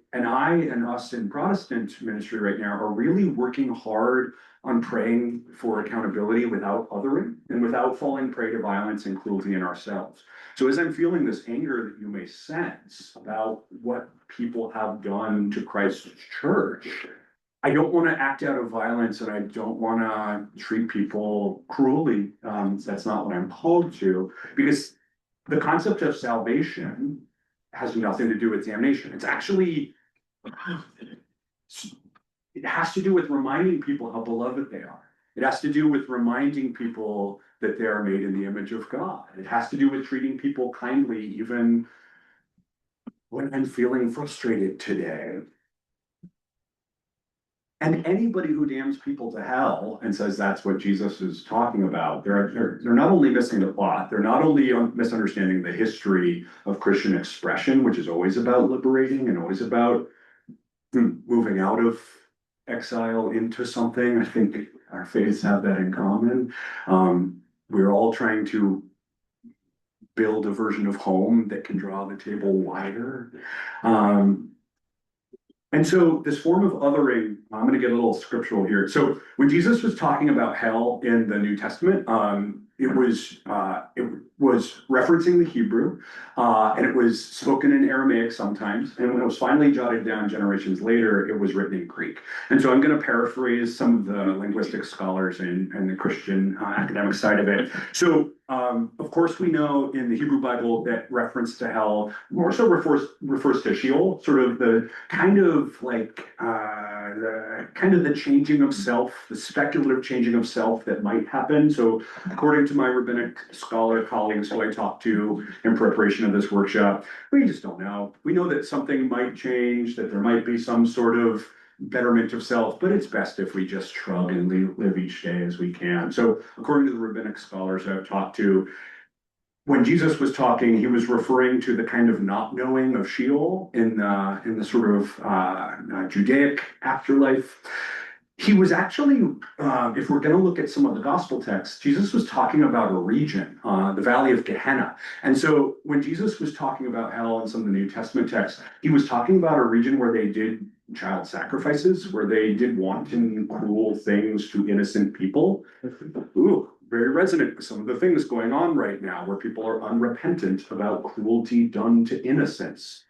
us in Protestant ministry right now are really working hard on praying for accountability without othering and without falling prey to violence and cruelty in ourselves. So as I'm feeling this anger that you may sense about what people have done to Christ's church, I don't want to act out of violence and I don't want to treat people cruelly. That's not what I'm called to, because the concept of salvation has nothing to do with damnation. It's actually, it has to do with reminding people how beloved they are. It has to do with reminding people that they are made in the image of God. It has to do with treating people kindly, even when I'm feeling frustrated today. And anybody who damns people to hell and says that's what Jesus is talking about, they're not only missing the plot, they're not only misunderstanding the history of Christian expression, which is always about liberating and always about moving out of exile into something. I think our faiths have that in common. We're all trying to build a version of home that can draw the table wider. And so this form of othering, I'm going to get a little scriptural here. So when Jesus was talking about hell in the New Testament, it was referencing the Hebrew, and it was spoken in Aramaic sometimes. And when it was finally jotted down generations later, it was written in Greek. And so I'm going to paraphrase some of the linguistic scholars and the Christian academic side of it. So of course, we know in the Hebrew Bible that reference to hell more so refers to Sheol, sort of the kind of like the changing of self, the speculative changing of self that might happen. So according to my rabbinic scholar colleagues who I talked to in preparation of this workshop, we just don't know. We know that something might change, that there might be some sort of betterment of self, but it's best if we just shrug and live each day as we can. So according to the rabbinic scholars I've talked to, when Jesus was talking, he was referring to the kind of not knowing of Sheol in the sort of Judaic afterlife. He was actually, if we're going to look at some of the gospel texts, Jesus was talking about a region, the Valley of Gehenna. And so when Jesus was talking about hell in some of the New Testament texts, he was talking about a region where they did child sacrifices, where they did wanton, cruel things to innocent people. Ooh, very resonant with some of the things going on right now, where people are unrepentant about cruelty done to innocents.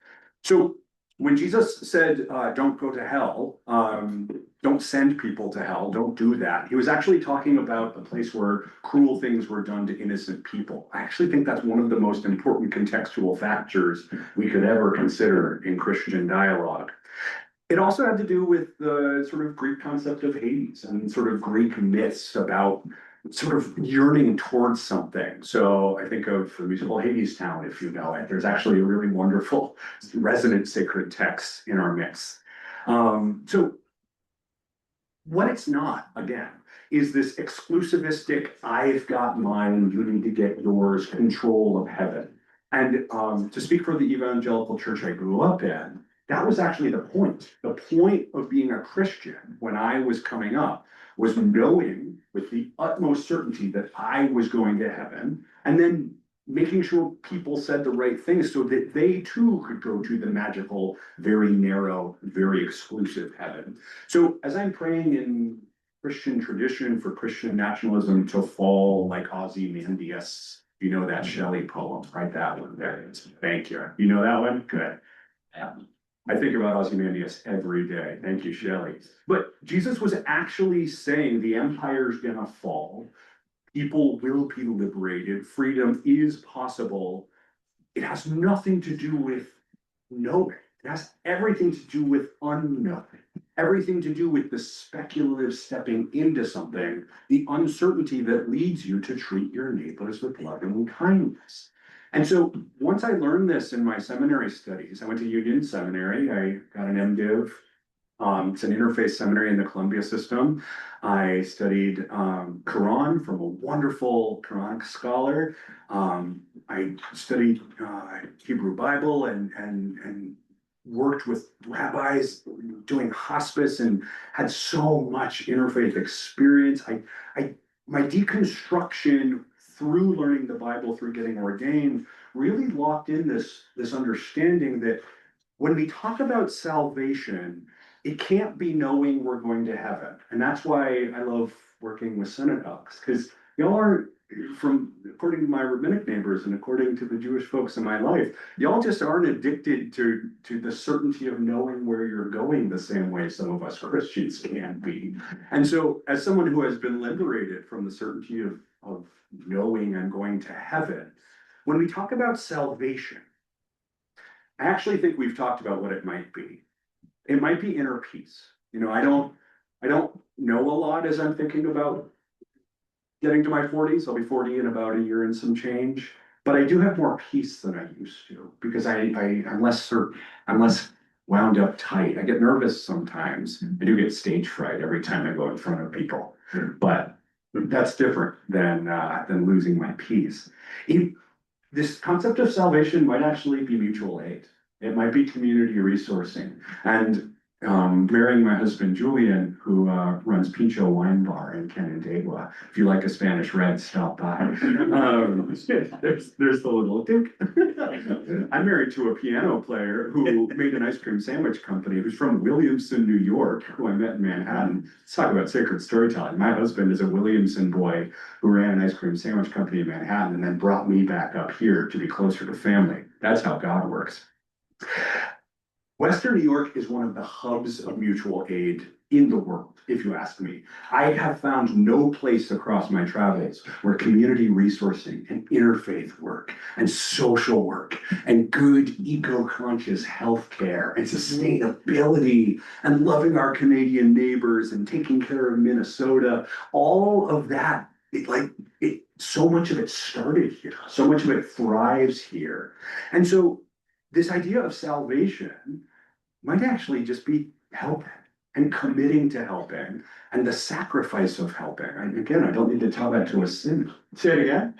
So when Jesus said, don't go to hell, don't send people to hell, don't do that, he was actually talking about a place where cruel things were done to innocent people. I actually think that's one of the most important contextual factors we could ever consider in Christian dialogue. It also had to do with the sort of Greek concept of Hades and sort of Greek myths about sort of yearning towards something. So I think of the musical Hades Town, if you know it. There's actually a really wonderful resonant sacred text in our mix. So what it's not, again, is this exclusivistic, I've got mine, you need to get yours, control of heaven. And to speak for the evangelical church I grew up in, that was actually the point. The point of being a Christian when I was coming up was knowing with the utmost certainty that I was going to heaven, and then making sure people said the right things so that they too could go to the magical, very narrow, very exclusive heaven. So as I'm praying in Christian tradition for Christian nationalism to fall like Ozymandias, you know that Shelley poem, right? That one there. Thank you. You know that one? Good. I think about Ozymandias every day. Thank you, Shelley. But Jesus was actually saying the empire's gonna fall. People will be liberated. Freedom is possible. It has nothing to do with knowing. It has everything to do with unknowing. Everything to do with the speculative stepping into something, the uncertainty that leads you to treat your neighbors with loving kindness. And so once I learned this in my seminary studies, I went to Union Seminary. I got an MDiv. It's an interfaith seminary in the Columbia system. I studied Quran from a wonderful Quranic scholar. I studied Hebrew Bible and worked with rabbis doing hospice and had so much interfaith experience. My deconstruction through learning the Bible, through getting ordained, really locked in this understanding that when we talk about salvation, it can't be knowing we're going to heaven. And that's why I love working with synagogues, because y'all aren't, from according to my rabbinic neighbors and according to the Jewish folks in my life, y'all just aren't addicted to the certainty of knowing where you're going the same way some of us Christians can be. And so as someone who has been liberated from the certainty of knowing I'm going to heaven, when we talk about salvation, I actually think we've talked about what it might be. It might be inner peace. You know, I don't know a lot as I'm thinking about getting to my 40s. I'll be 40 in about a year and some change. But I do have more peace than I used to because I'm less certain. I'm less wound up tight. I get nervous sometimes. I do get stage fright every time I go in front of people. But that's different than losing my peace. This concept of salvation might actually be mutual aid. It might be community resourcing. And marrying my husband Julian, who runs Pincho Wine Bar in Canandaigua. If you like a Spanish red, stop by. There's the little duke. I'm married to a piano player who made an ice cream sandwich company, who's from Williamson, New York, who I met in Manhattan. Let's talk about sacred storytelling. My husband is a Williamson boy who ran an ice cream sandwich company in Manhattan and then brought me back up here to be closer to family. That's how God works. Western New York is one of the hubs of mutual aid in the world, if you ask me. I have found no place across my travels where community resourcing and interfaith work and social work and good eco-conscious healthcare and sustainability and loving our Canadian neighbors and taking care of Minnesota, all of that, so much of it started here. So much of it thrives here. And so this idea of salvation might actually just be helping and committing to helping and the sacrifice of helping. I don't need to tell that to a synagogue. Say it again.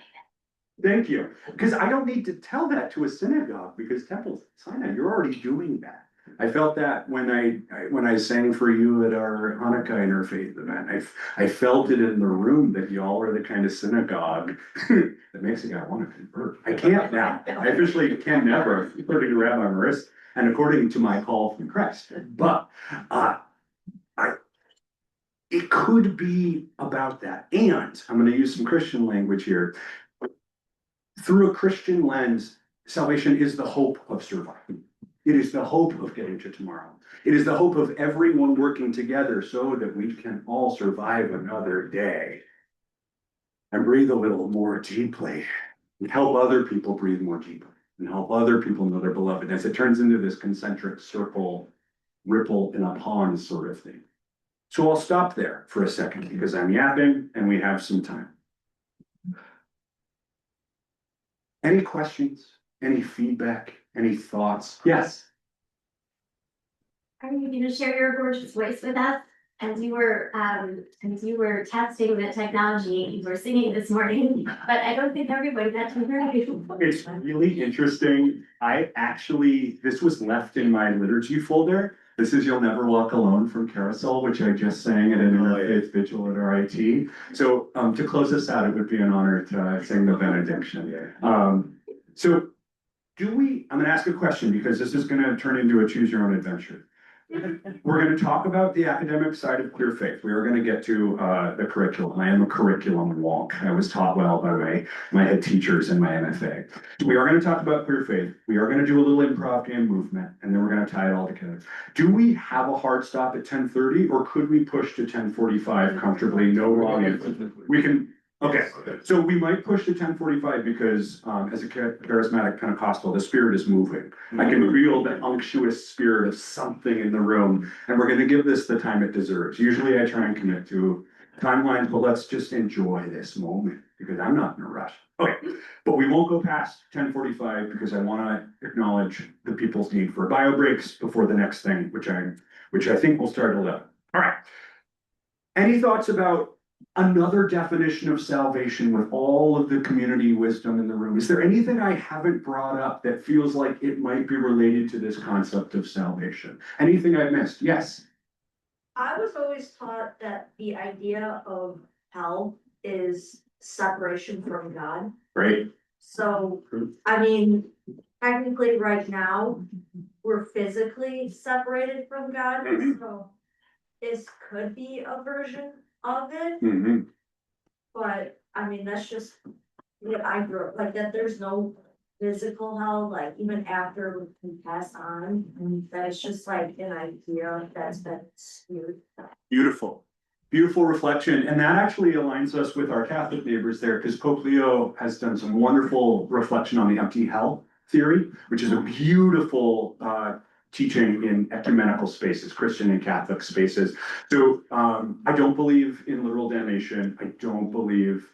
Thank you. Because I don't need to tell that to a synagogue because Temple Sinai, you're already doing that. I felt that when I sang for you at our Hanukkah interfaith event. I felt it in the room that y'all are the kind of synagogue that makes a guy want to convert. I can't now. I officially can never, according to Rabbi Maris, and according to my call from Christ. But it could be about that. And I'm going to use some Christian language here. Through a Christian lens, salvation is the hope of surviving. It is the hope of getting to tomorrow. It is the hope of everyone working together so that we can all survive another day and breathe a little more deeply and help other people breathe more deeply and help other people know their belovedness. It turns into this concentric circle, ripple in a pond sort of thing. So I'll stop there for a second because I'm yapping and we have some time. Any questions? Any feedback? Any thoughts? Yes. Are you going to share your gorgeous voice with us? As you were testing the technology, you were singing this morning, but I don't think everyone got to hear you. It's really interesting. This was left in my liturgy folder, This is You'll Never Walk Alone from Carousel, which I just sang at an Oh, yeah. interfaith vigil at RIT. So to close this out, it would be an honor to sing the benediction. So I'm gonna ask a question because this is gonna turn into a choose your own adventure. We're gonna talk about the academic side of queer faith. We are gonna get to the curriculum. I am a curriculum wonk. I was taught well by my head teachers in my MFA. We are gonna talk about queer faith. We are gonna do a little improv game movement, and then we're gonna tie it all together. Do we have a hard stop at 10:30, or could we push to 10:45 comfortably? No wrong answer. We can. Okay, so we might push to 10:45 because as a charismatic Pentecostal, the spirit is moving. I can feel the unctuous spirit of something in the room, and we're gonna give this the time it deserves. Usually I try and commit to timelines, but let's just enjoy this moment because I'm not in a rush. Okay, but we won't go past 10:45 because I wanna acknowledge the people's need for bio breaks before the next thing, which I think will start at 11. All right. Any thoughts about another definition of salvation with all of the community wisdom in the room? Is there anything I haven't brought up that feels like it might be related to this concept of salvation? Anything I've missed? Yes. I was always taught that the idea of hell is separation from God. Right. So, True. I mean, technically right now, we're physically separated from God, Mhm. so this could be a version of it, Mm-hmm. but I mean, that's just what I grew up, like that there's no physical hell, like even after we pass on, that it's just like an idea that's been skewed. Beautiful. Beautiful reflection. And that actually aligns us with our Catholic neighbors there because Pope Leo has done some wonderful reflection on the empty hell theory, which is a beautiful teaching in ecumenical spaces, Christian and Catholic spaces. So I don't believe in literal damnation. I don't believe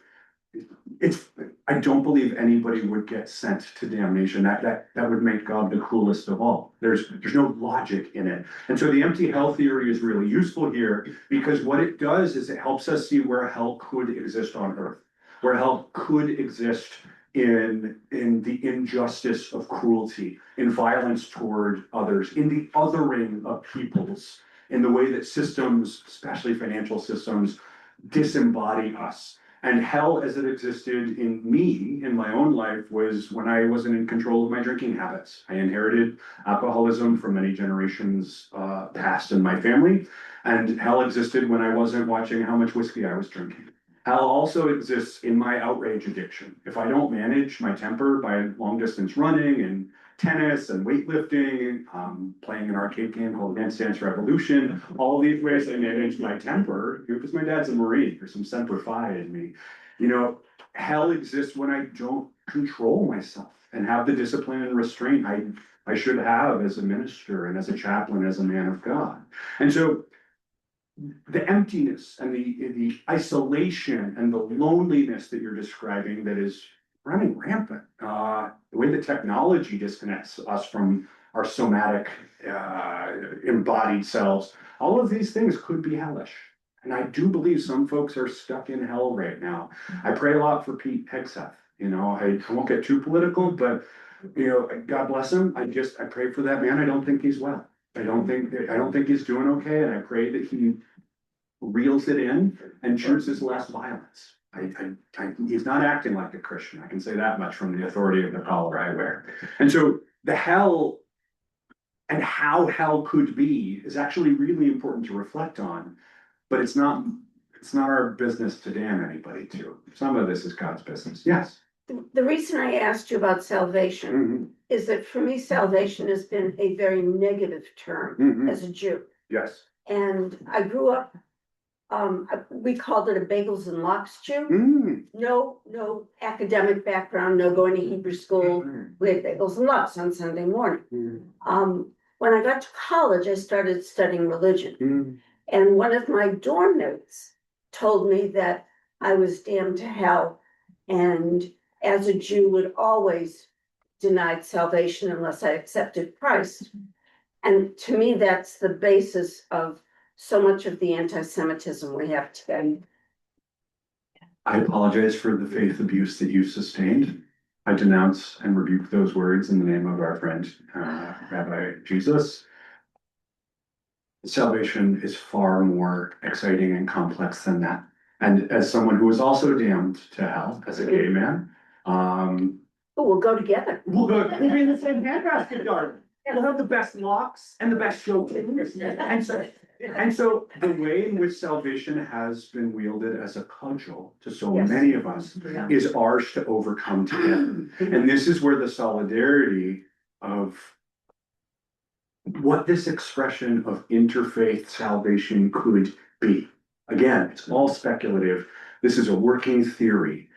anybody would get sent to damnation. That would make God the cruelest of all. There's no logic in it. And so the empty hell theory is really useful here because what it does is it helps us see where hell could exist on earth, where hell could exist in the injustice of cruelty, in violence toward others, in the othering of peoples, in the way that systems, especially financial systems, disembody us. And hell as it existed in me, in my own life, was when I wasn't in control of my drinking habits. I inherited alcoholism from many generations past in my family. And hell existed when I wasn't watching how much whiskey I was drinking. Hell also exists in my outrage addiction. If I don't manage my temper by long distance running and tennis and weightlifting, playing an arcade game called Dance Dance Revolution, all these ways I manage my temper, because my dad's a Marine, there's some Semper Fi in me. You know, hell exists when I don't control myself and have the discipline and restraint I should have as a minister and as a chaplain, as a man of God. And so the emptiness and the isolation and the loneliness that you're describing that is running rampant, the way that technology disconnects us from our somatic embodied selves, all of these things could be hellish. And I do believe some folks are stuck in hell right now. I pray a lot for Pete Hegseth. You know, I won't get too political, but you know, God bless him. I pray for that man. I don't think he's well. I don't think he's doing okay, and I pray that he reels it in and chooses less violence. He's not acting like a Christian. I can say that much from the authority of the collar I wear. And so the hell and how hell could be is actually really important to reflect on, but it's not our business to damn anybody to. Some of this is God's business. Yes. The reason I asked you about salvation Mhm. is that for me, salvation has been a very negative term Mhm. as a Jew. Yes. And I grew up, we called it a bagels and lox Jew. Mm. No academic background, no going to Hebrew school. Mm. We had bagels and lox on Sunday morning. Mm. When I got to college, I started studying religion. Mm. And one of my dorm notes told me that I was damned to hell. And as a Jew would always denied salvation unless I accepted Christ. And to me, that's the basis of so much of the anti-Semitism we have today. I apologize for the faith abuse that you sustained. I denounce and rebuke those words in the name of our friend, Rabbi Jesus. Salvation is far more exciting and complex than that. And as someone who was also damned to hell as a gay man, Oh, we'll go together. we'll be in the same handbasket garden. We'll have the best locks and the best show tunes. And so the way in which salvation has been wielded as a cudgel to so Yes. many of us is ours to overcome together. And this is where the solidarity of what this expression of interfaith salvation could be. Again, it's all speculative. This is a working theory.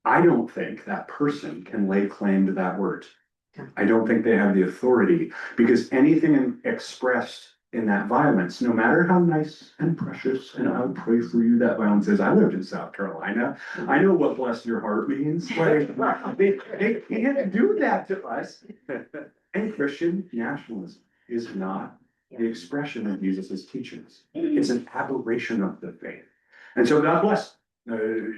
I don't think that person can lay claim to that word. I don't think they have the authority, because anything expressed in that violence, no matter how nice and precious, and I'll pray for you, that violence is. I lived in South Carolina. I know what bless your heart means. Like, they can't do that to us. And Christian nationalism is not the expression of Jesus's teachings. It's an aberration of the faith. And so God bless.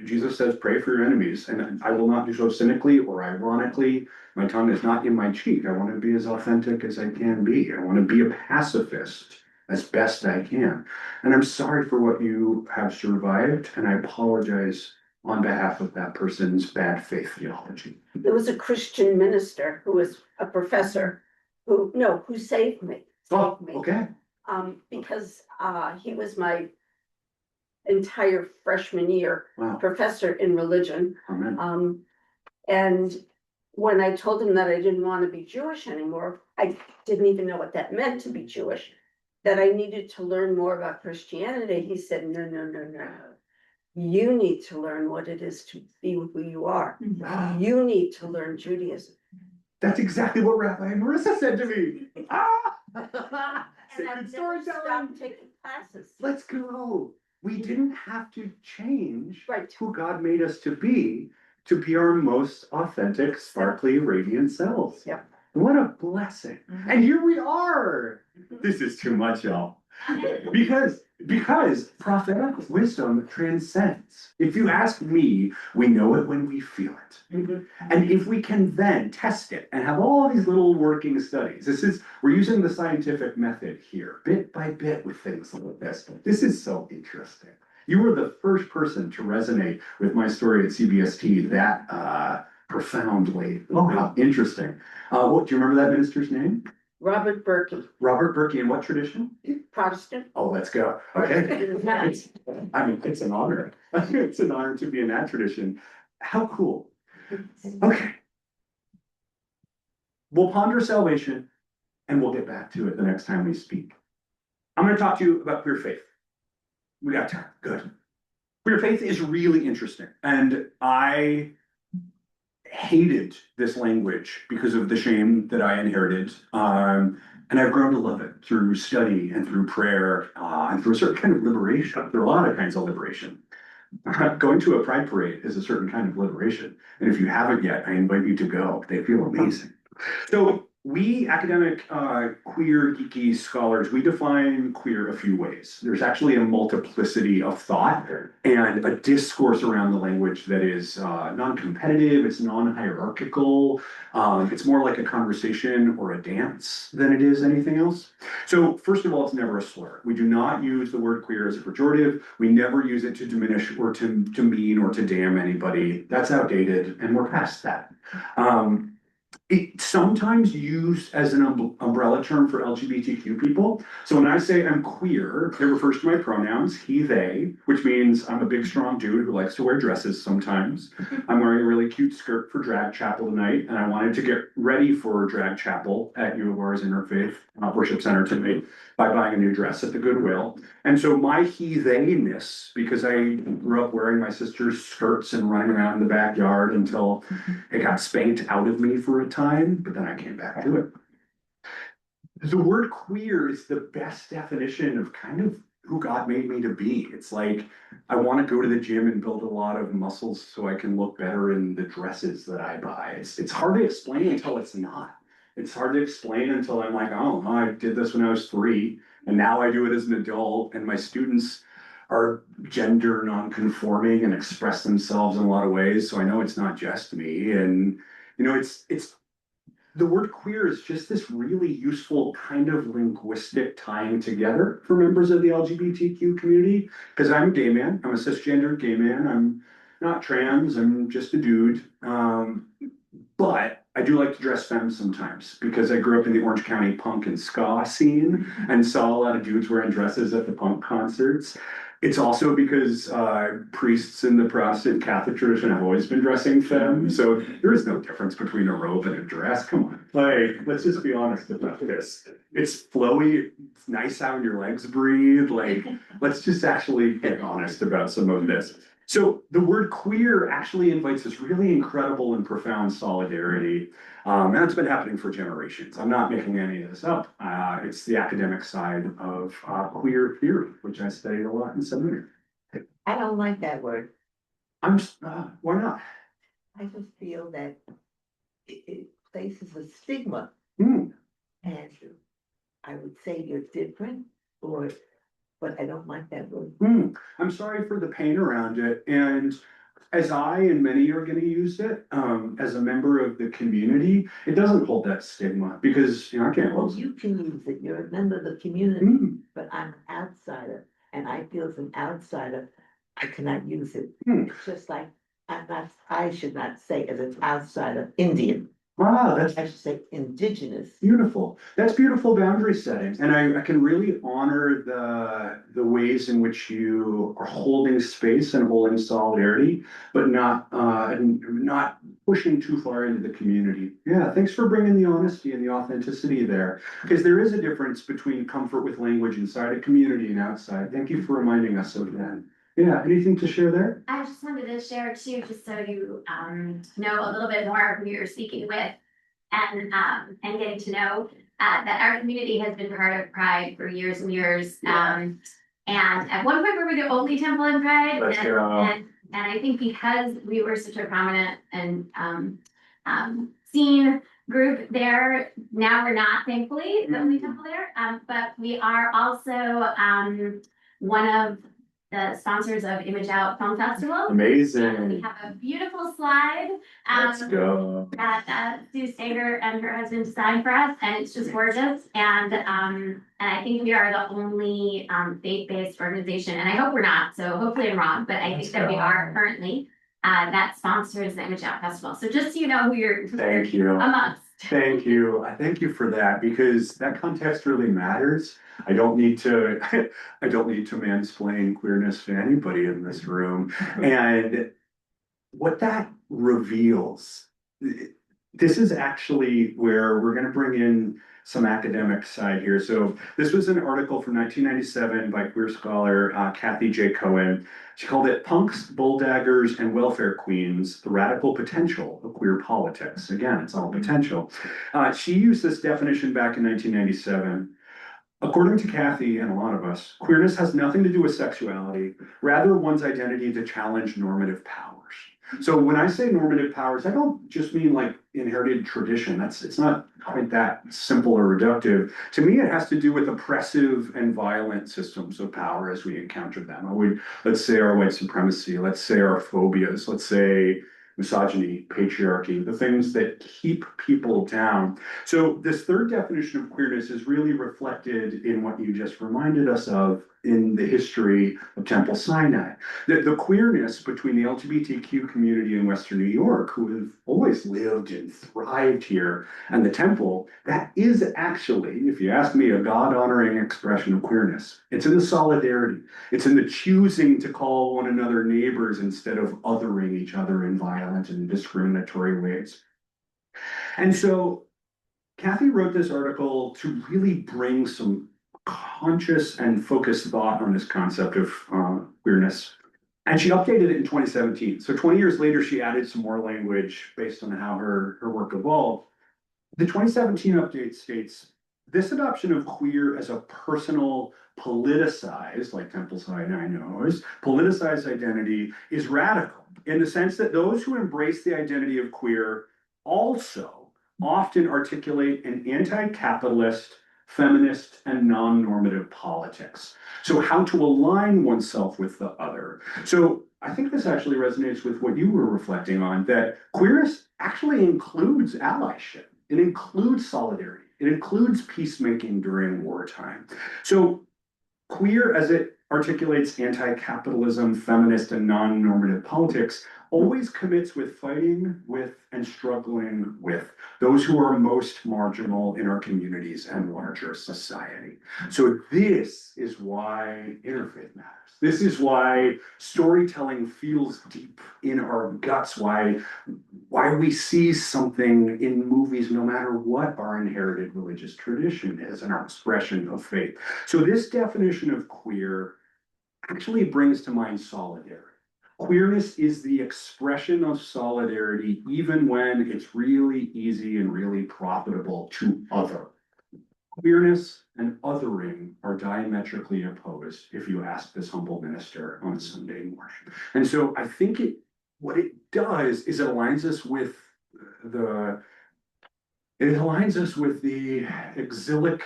Jesus says, pray for your enemies, and I will not do so cynically or ironically. My tongue is not in my cheek. I want to be as authentic as I can be. I want to be a pacifist as best I can. And I'm sorry for what you have survived, and I apologize on behalf of that person's bad faith theology. There was a Christian minister who was a professor who saved me. Oh, Saved me. okay. Because he was my entire freshman year Wow. professor in religion. Amen. And when I told him that I didn't want to be Jewish anymore, I didn't even know what that meant to be Jewish, that I needed to learn more about Christianity. He said, no. You need to learn what it is to be who you are. You need to learn Judaism. That's exactly what Rabbi Marissa said to me. And I've never stopped taking classes. Let's go. We didn't have to change Right. who God made us to be our most authentic, sparkly, radiant selves. Yep. What a blessing. And here we are. This is too much, y'all. Because prophetic wisdom transcends. If you ask me, we know it when we feel it. And if we can then test it and have all these little working studies, we're using the scientific method here, bit by bit with things like this. This is so interesting. You were the first person to resonate with my story at CBST that profoundly. Oh, how interesting. Do you remember that minister's name? Robert Berkey, Robert Berkey, in what tradition? Protestant. Oh, let's go. Okay. It's an honor. It's an honor to be in that tradition. How cool. Okay. We'll ponder salvation and we'll get back to it the next time we speak. I'm going to talk to you about queer faith. We got time. Good. Queer faith is really interesting. And I hated this language because of the shame that I inherited. And I've grown to love it through study and through prayer and through a certain kind of liberation. There are a lot of kinds of liberation. Going to a pride parade is a certain kind of liberation. And if you haven't yet, I invite you to go. They feel amazing. So we academic, queer, geeky scholars, we define queer a few ways. There's actually a multiplicity of thought and a discourse around the language that is non-competitive, it's non-hierarchical, it's more like a conversation or a dance than it is anything else. So first of all, it's never a slur. We do not use the word queer as a pejorative. We never use it to diminish or to mean or to damn anybody. That's outdated and we're past that. It's sometimes used as an umbrella term for LGBTQ people. So when I say I'm queer, it refers to my pronouns, he, they, which means I'm a big, strong dude who likes to wear dresses sometimes. I'm wearing a really cute skirt for drag chapel tonight, and I wanted to get ready for drag chapel at U of R's Interfaith Worship Center tonight by buying a new dress at the Goodwill. And so my he, they-ness, because I grew up wearing my sister's skirts and running around in the backyard until it got spanked out of me for a time, but then I came back to it. The word queer is the best definition of kind of who God made me to be. It's like, I want to go to the gym and build a lot of muscles so I can look better in the dresses that I buy. It's hard to explain until it's not. It's hard to explain until I'm like, oh, I did this when I was 3, and now I do it as an adult, and my students are gender non-conforming and express themselves in a lot of ways. So I know it's not just me. And, you know, it's the word queer is just this really useful kind of linguistic tying together for members of the LGBTQ community. Because I'm a gay man, I'm a cisgender gay man, I'm not trans, I'm just a dude. But I do like to dress femme sometimes because I grew up in the Orange County punk and ska scene and saw a lot of dudes wearing dresses at the punk concerts. It's also because priests in the Protestant Catholic tradition have always been dressing femme, so there is no difference between a robe and a dress. Come on, like let's just be honest about this. It's flowy, it's nice how your legs breathe. Like let's just actually get honest about some of this. So the word queer actually invites this really incredible and profound solidarity. And it's been happening for generations. I'm not making any of this up. It's the academic side of queer theory, which I studied a lot in seminary. I don't like that word. Why not? I just feel that it places a stigma. Hmm. And I would say you're different, but I don't like that word. I'm sorry for the pain around it. And as I and many are going to use it, as a member of the community, it doesn't hold that stigma because I can't. Well, you can use it, you're a member of the community, Hmm. but I'm an outsider, and I feel as an outsider, I cannot use it. Hmm. It's just like, I should not say as an outsider, Indian, That's I should say indigenous. beautiful. That's beautiful boundary setting. And I can really honor the ways in which you are holding space and holding solidarity, but not pushing too far into the community. Yeah, thanks for bringing the honesty and the authenticity there. Because there is a difference between comfort with language inside a community and outside. Thank you for reminding us of that. Yeah, anything to share there? I just wanted to share too, just so you know a little bit more of who you're speaking with and getting to know that our community has been part of Pride for years and years. And at one point we were the only temple in Pride. Let's go. And I think because we were such a prominent and seen group there, now we're not, thankfully, the only temple there. But we are also one of the sponsors of Image Out Film Festival. Amazing. We have a beautiful slide Let's go. that Sue Stager and her husband designed for us, and it's just gorgeous. And I think we are the only faith-based organization, and I hope we're not. So hopefully I'm wrong, but I think that we are currently that sponsors the Image Out Festival. So just so you know who you're Thank you. amongst. Thank you. I thank you for that because that context really matters. I don't need to mansplain queerness to anybody in this room. And what that reveals, this is actually where we're going to bring in some academic side here. So this was an article from 1997 by queer scholar Kathy J. Cohen. She called it Punks, Bulldaggers, and Welfare Queens, the Radical Potential of Queer Politics. Again, it's all potential. She used this definition back in 1997. According to Kathy and a lot of us, queerness has nothing to do with sexuality, rather one's identity to challenge normative powers. So when I say normative powers, I don't just mean like inherited tradition. It's not quite that simple or reductive. To me, it has to do with oppressive and violent systems of power as we encounter them. Let's say our white supremacy, let's say our phobias, let's say misogyny, patriarchy, the things that keep people down. So this third definition of queerness is really reflected in what you just reminded us of in the history of Temple Sinai. The queerness between the LGBTQ community in Western New York, who have always lived and thrived here, and the temple, that is actually, if you ask me, a God-honoring expression of queerness. It's in the solidarity. It's in the choosing to call one another neighbors instead of othering each other in violent and discriminatory ways. And so Kathy wrote this article to really bring some conscious and focused thought on this concept of queerness. And she updated it in 2017. So 20 years later, she added some more language based on how her work evolved. The 2017 update states, this adoption of queer as a personal, politicized, like Temple Sinai knows, politicized identity is radical in the sense that those who embrace the identity of queer also often articulate an anti-capitalist, feminist, and non-normative politics. So how to align oneself with the other. So I think this actually resonates with what you were reflecting on, that queerness actually includes allyship. It includes solidarity. It includes peacemaking during wartime. So queer, as it articulates anti-capitalism, feminist, and non-normative politics, always commits with fighting with and struggling with those who are most marginal in our communities and larger society. So this is why interfaith matters. This is why storytelling feels deep in our guts, why we see something in movies, no matter what our inherited religious tradition is, and our expression of faith. So this definition of queer actually brings to mind solidarity. Queerness is the expression of solidarity, even when it's really easy and really profitable to other. Queerness and othering are diametrically opposed, if you ask this humble minister on a Sunday morning. And so I think what it does is it aligns us with the exilic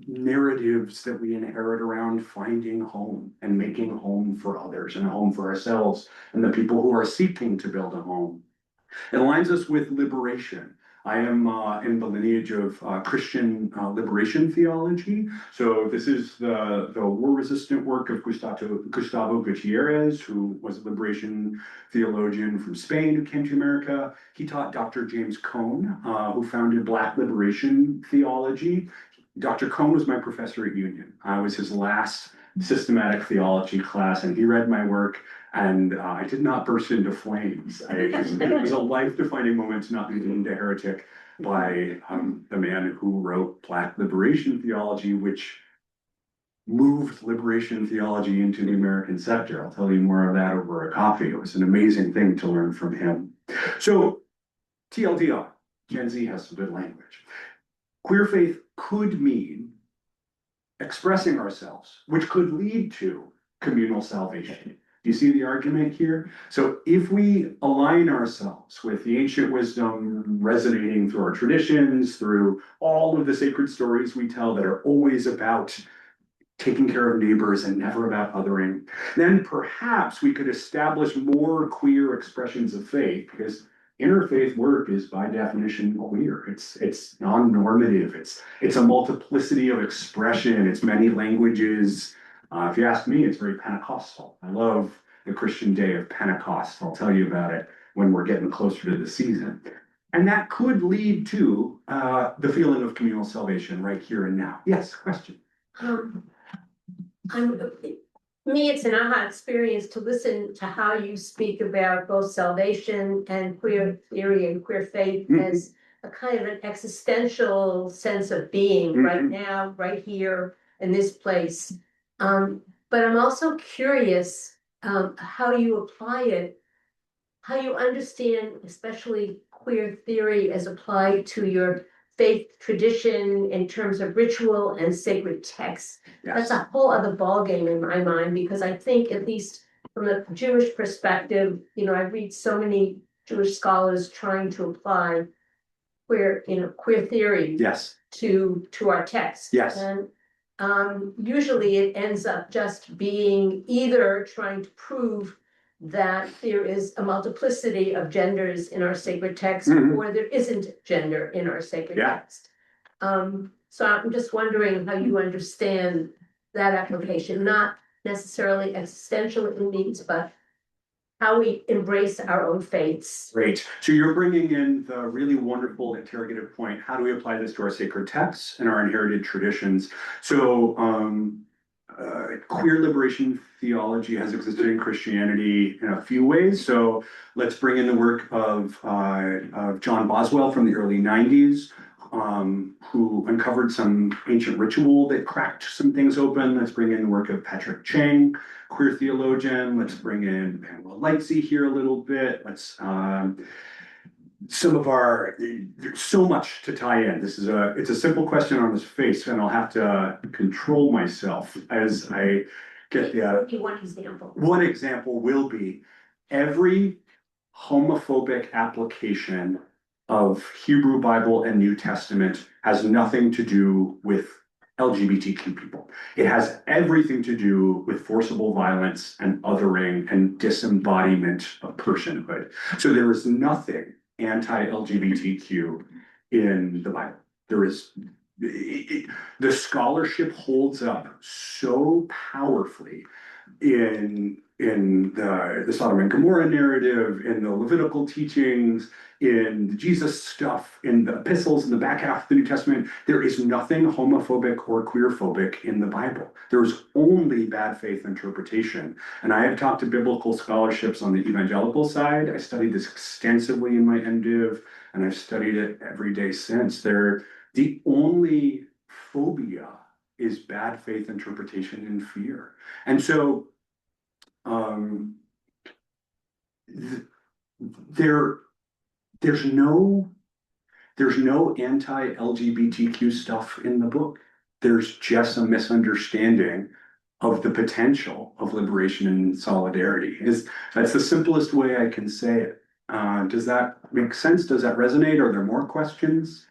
narratives that we inherit around finding home and making home for others and a home for ourselves and the people who are seeking to build a home. It aligns us with liberation. I am in the lineage of Christian liberation theology. So this is the war-resistant work of Gustavo Gutierrez, who was a liberation theologian from Spain who came to America. He taught Dr. James Cone, who founded Black liberation theology. Dr. Cone was my professor at Union. I was his last systematic theology class, and he read my work. And I did not burst into flames. It was a life-defining moment to not be deemed a heretic by the man who wrote Black liberation theology, which moved liberation theology into the American sector. I'll tell you more of that over a coffee. It was an amazing thing to learn from him. So TLDR, Gen Z has some good language. Queer faith could mean expressing ourselves, which could lead to communal salvation. Do you see the argument here? So if we align ourselves with the ancient wisdom resonating through our traditions, through all of the sacred stories we tell that are always about taking care of neighbors and never about othering, then perhaps we could establish more queer expressions of faith, because interfaith work is by definition queer. It's non-normative. It's a multiplicity of expression. It's many languages. If you ask me, it's very Pentecostal. I love the Christian day of Pentecost. I'll tell you about it when we're getting closer to the season. And that could lead to the feeling of communal salvation right here and now. Yes, question. Me, it's an aha experience to listen to how you speak about both salvation and queer theory and queer faith as a kind of an existential sense of being right now, right here in this place. But I'm also curious how you apply it, how you understand, especially queer theory as applied to your faith tradition in terms of ritual and sacred texts. Yes. That's a whole other ballgame in my mind, because I think, at least from a Jewish perspective, I read so many Jewish scholars trying to apply queer theory Yes. to our text. Yes. And usually it ends up just being either trying to prove that there is a multiplicity of genders in our sacred text, or there isn't gender in our sacred text. So I'm just wondering how you understand that application, not necessarily existential it means, but how we embrace our own faiths. Great. So you're bringing in the really wonderful interrogative point. How do we apply this to our sacred texts and our inherited traditions? So queer liberation theology has existed in Christianity in a few ways. So let's bring in the work of John Boswell from the early 90s, who uncovered some ancient ritual that cracked some things open. Let's bring in the work of Patrick Chang, queer theologian. Let's bring in Manuel Lightsey here a little bit. Let's there's so much to tie in. It's a simple question on its face, and I'll have to control myself as I get the One example. One example will be every homophobic application of Hebrew Bible and New Testament has nothing to do with LGBTQ people. It has everything to do with forcible violence and othering and disembodiment of personhood. So there is nothing anti-LGBTQ in the Bible. There is, the scholarship holds up so powerfully in the Sodom and Gomorrah narrative, in the Levitical teachings, in the Jesus stuff, in the epistles, in the back half of the New Testament. There is nothing homophobic or queerphobic in the Bible. There is only bad faith interpretation. And I have talked to biblical scholarships on the evangelical side. I studied this extensively in my MDiv, and I've studied it every day since. The only phobia is bad faith interpretation and fear. And so there's no anti-LGBTQ stuff in the book. There's just a misunderstanding of the potential of liberation and solidarity. That's the simplest way I can say it. Does that make sense? Does that resonate? Are there more questions?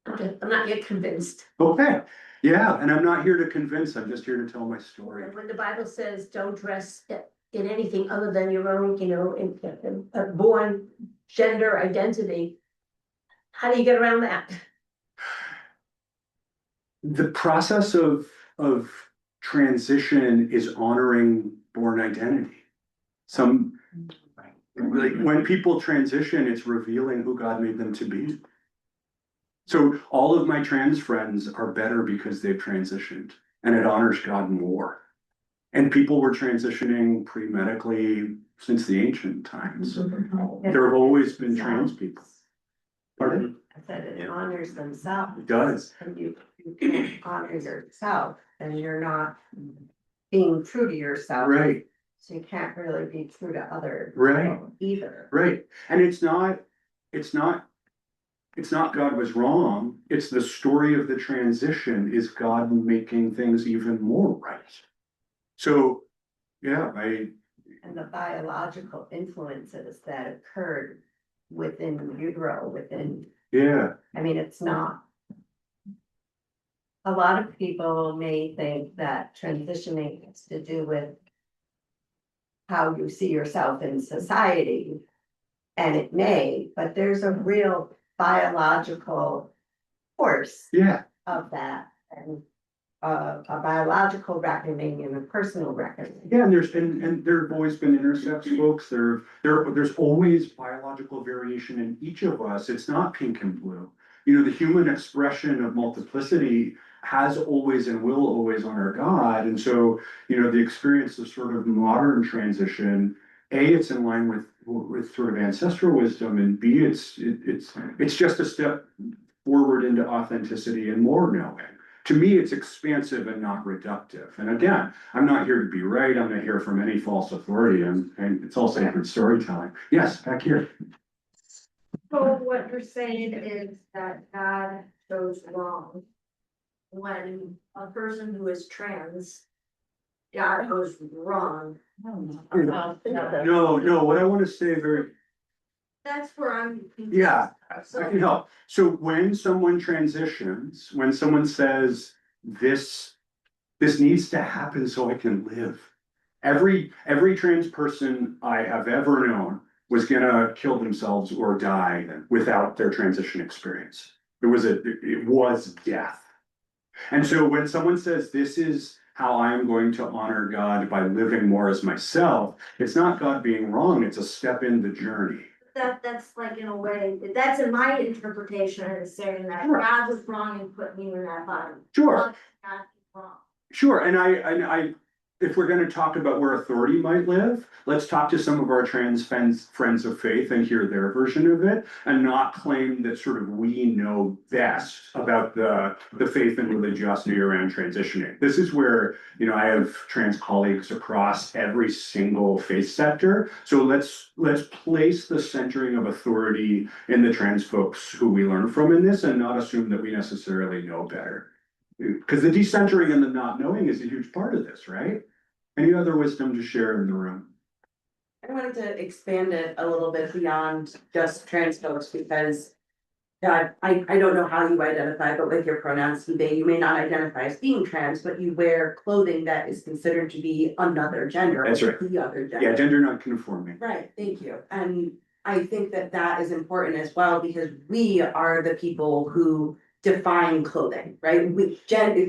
Okay, I'm not yet convinced. Okay, yeah, and I'm not here to convince, I'm just here to tell my story. When the Bible says don't dress in anything other than your own, in born gender identity, how do you get around that? The process of transition is honoring born identity. Like when people transition, it's revealing who God made them to be. So all of my trans friends are better because they've transitioned, and it honors God more. And people were transitioning pre-medically since the ancient times. There have always been trans people. Pardon? I said it honors themselves. It does. And you can't honor yourself, and you're not being true to yourself. Right, So you can't really be true to other Right. people either. right. And it's not God was wrong. It's the story of the transition is God making things even more right. So, yeah, And the biological influences that occurred within utero, yeah, I mean, it's not. A lot of people may think that transitioning has to do with how you see yourself in society. And it may, but there's a real biological force yeah. of that, and a biological reckoning and a personal reckoning. Yeah, and there have always been intersex folks. There's always biological variation in each of us. It's not pink and blue. You know, the human expression of multiplicity has always and will always honor God. And so, you know, the experience of sort of modern transition, A, it's in line with sort of ancestral wisdom, and B, it's just a step forward into authenticity and more knowing. To me, it's expansive and not reductive. And again, I'm not here to be right. I'm not here from any false authority, and it's all sacred storytelling. Yes, back here. So what you're saying is that God goes wrong when a person who is trans, God goes wrong. No, what I want to say That's where I'm. yeah, I So, can help. So when someone transitions, when someone says this needs to happen so I can live, every trans person I have ever known was gonna kill themselves or die without their transition experience. It was death. And so when someone says this is how I'm going to honor God by living more as myself, it's not God being wrong, it's a step in the journey. that's like in a way, that's in my interpretation is saying that Sure. God was wrong and put me in that body. Sure. God is wrong. Sure, and I, if we're gonna talk about where authority might live, let's talk to some of our trans friends of faith and hear their version of it, and not claim that sort of we know best about the faith and religiosity around transitioning. This is where, you know, I have trans colleagues across every single faith sector. So let's place the centering of authority in the trans folks who we learn from in this, and not assume that we necessarily know better. Because the decentering and the not knowing is a huge part of this, right? Any other wisdom to share in the room? I wanted to expand it a little bit beyond just trans folks because I don't know how you identify, but with your pronouns, he, they, you may not identify as being trans, but you wear clothing that is considered to be another gender. That's right. The other gender. Yeah, gender non-conforming. Right, thank you. And I think that that is important as well, because we are the people who define clothing, right?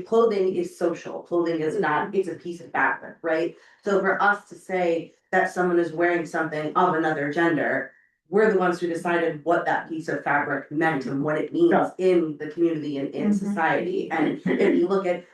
Clothing is social, clothing is not, it's a piece of fabric, right? So for us to say that someone is wearing something of another gender, we're the ones who decided what that piece of fabric meant and what it means Yeah. in the community and in society. And if you look at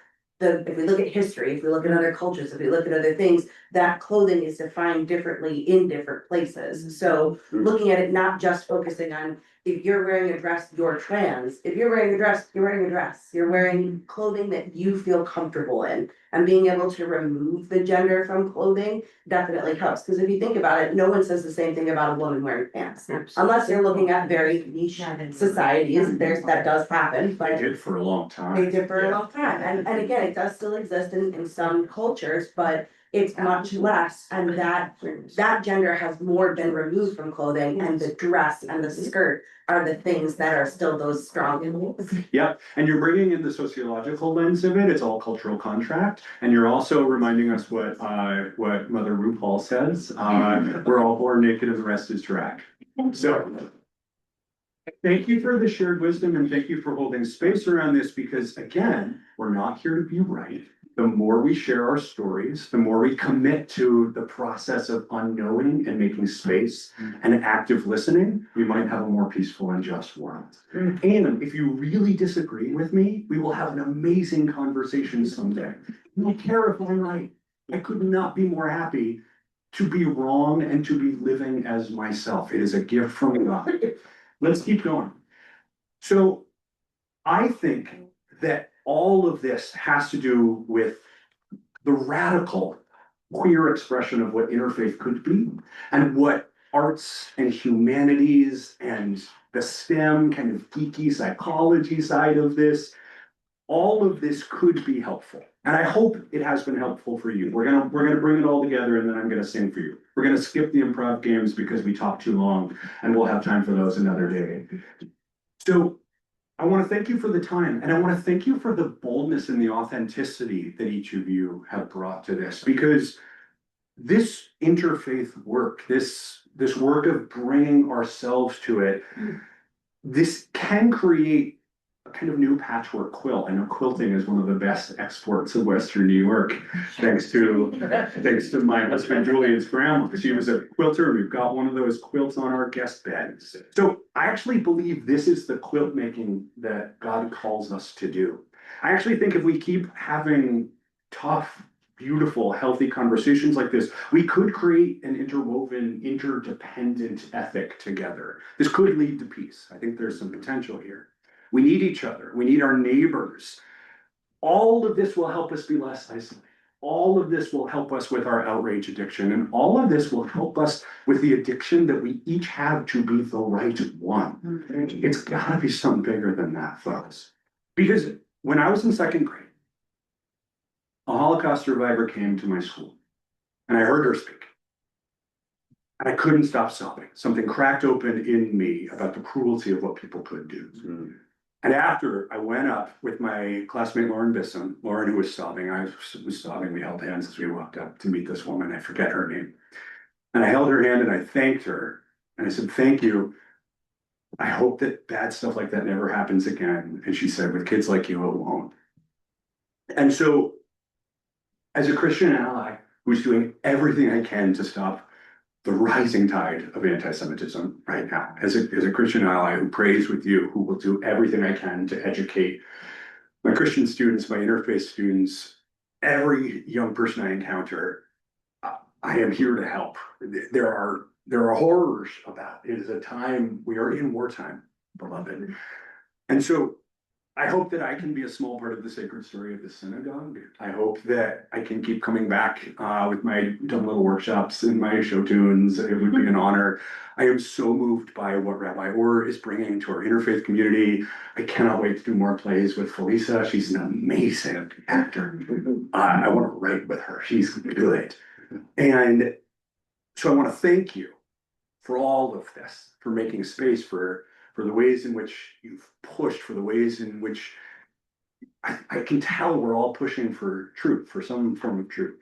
if we look at history, if we look at other cultures, if we look at other things, that clothing is defined differently in different places. So looking at it, not just focusing on if you're wearing a dress, you're trans. If you're wearing a dress, you're wearing a dress. You're wearing clothing that you feel comfortable in. And being able to remove the gender from clothing definitely helps. Because if you think about it, no one says the same thing about a woman wearing pants. Unless you're looking at very niche societies, that does happen. They But did for a long time. they did for a long time, and again, it does still exist in some cultures, but it's much less, and that gender has more been removed from clothing, and the dress and the skirt are the things that are still those strong. Yeah, and you're bringing in the sociological lens of it, it's all cultural contract, and you're also reminding us what Mother RuPaul says, we're all born naked and the rest is drag. So, thank you for the shared wisdom and thank you for holding space around this, because again, we're not here to be right. The more we share our stories, the more we commit to the process of unknowing and making space and active listening, we might have a more peaceful and just world. And if you really disagree with me, we will have an amazing conversation someday. I don't care if I'm right. I could not be more happy to be wrong and to be living as myself. It is a gift from God. Let's keep going. So I think that all of this has to do with the radical queer expression of what interfaith could be and what arts and humanities and the STEM kind of geeky psychology side of this, all of this could be helpful. And I hope it has been helpful for you. We're gonna bring it all together and then I'm gonna sing for you. We're gonna skip the improv games because we talked too long and we'll have time for those another day. So I want to thank you for the time, and I want to thank you for the boldness and the authenticity that each of you have brought to this, because this interfaith work, this work of bringing ourselves to it, this can create a kind of new patchwork quilt. I know quilting is one of the best exports of Western New York, thanks to my husband Julian's grandma. She was a quilter. We've got one of those quilts on our guest bed. So I actually believe this is the quilt making that God calls us to do. I actually think if we keep having tough, beautiful, healthy conversations like this, we could create an interwoven, interdependent ethic together. This could lead to peace. I think there's some potential here. We need each other. We need our neighbors. All of this will help us be less isolated. All of this will help us with our outrage addiction. And all of this will help us with the addiction that we each have to be the right one. It's gotta be something bigger than that, folks. Because when I was in second grade, a Holocaust survivor came to my school and I heard her speak. And I couldn't stop sobbing. Something cracked open in me about the cruelty of what people could do. And after I went up with my classmate Lauren Bisson, Lauren who was sobbing, I was sobbing, we held hands as we walked up to meet this woman, I forget her name. And I held her hand and I thanked her. And I said, thank you. I hope that bad stuff like that never happens again. And she said, with kids like you, it won't. And so, as a Christian ally who's doing everything I can to stop the rising tide of anti-Semitism right now, as a Christian ally who prays with you, who will do everything I can to educate my Christian students, my interfaith students, every young person I encounter, I am here to help. There are horrors about it. It is a time, we are in wartime, beloved. And so I hope that I can be a small part of the sacred story of the synagogue. I hope that I can keep coming back with my dumb little workshops and my show tunes. It would be an honor. I am so moved by what Rabbi Orr is bringing to our interfaith community. I cannot wait to do more plays with Felisa. She's an amazing actor. I want to write with her. She's good. And so I want to thank you for all of this, for making space for the ways in which you've pushed, for the ways in which I can tell we're all pushing for truth, for some form of truth.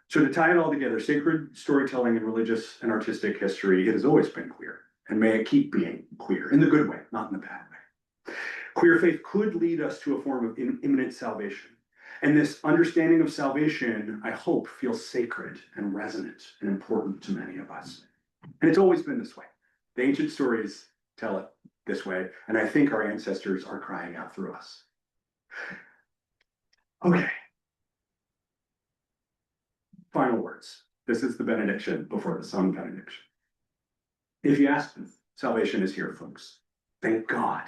So to tie it all together, sacred storytelling in religious and artistic history, it has always been queer. and may it keep being queer, in the good way, not in the bad way. Queer faith could lead us to a form of imminent salvation. And this understanding of salvation, I hope, feels sacred and resonant and important to many of us. And it's always been this way. The ancient stories tell it this way, and I think our ancestors are crying out through us. Okay. Final words. This is the benediction before the sung benediction. If you ask them, salvation is here, folks. Thank God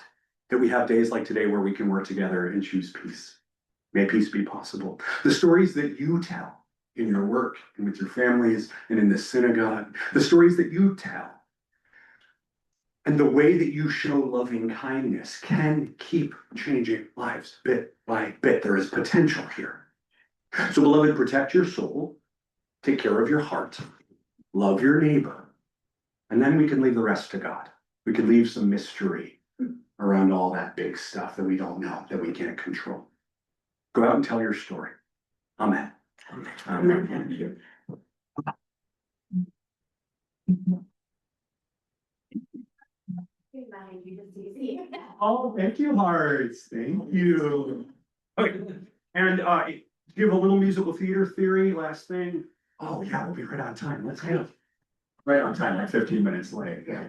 that we have days like today where we can work together and choose peace. May peace be possible. The stories that you tell in your work and with your families and in the synagogue, the stories that you tell and the way that you show loving kindness can keep changing lives bit by bit. There is potential here. So, beloved, protect your soul, take care of your heart, love your neighbor, and then we can leave the rest to God. We can leave some mystery around all that big stuff that we don't know, that we can't control. Go out and tell your story. Amen. Amen. Oh, thank you, Hearts. Thank you. Okay, and do you have a little musical theater theory? Last thing. Oh yeah, we'll be right on time. Let's go. Right on time, like 15 minutes late. Yeah.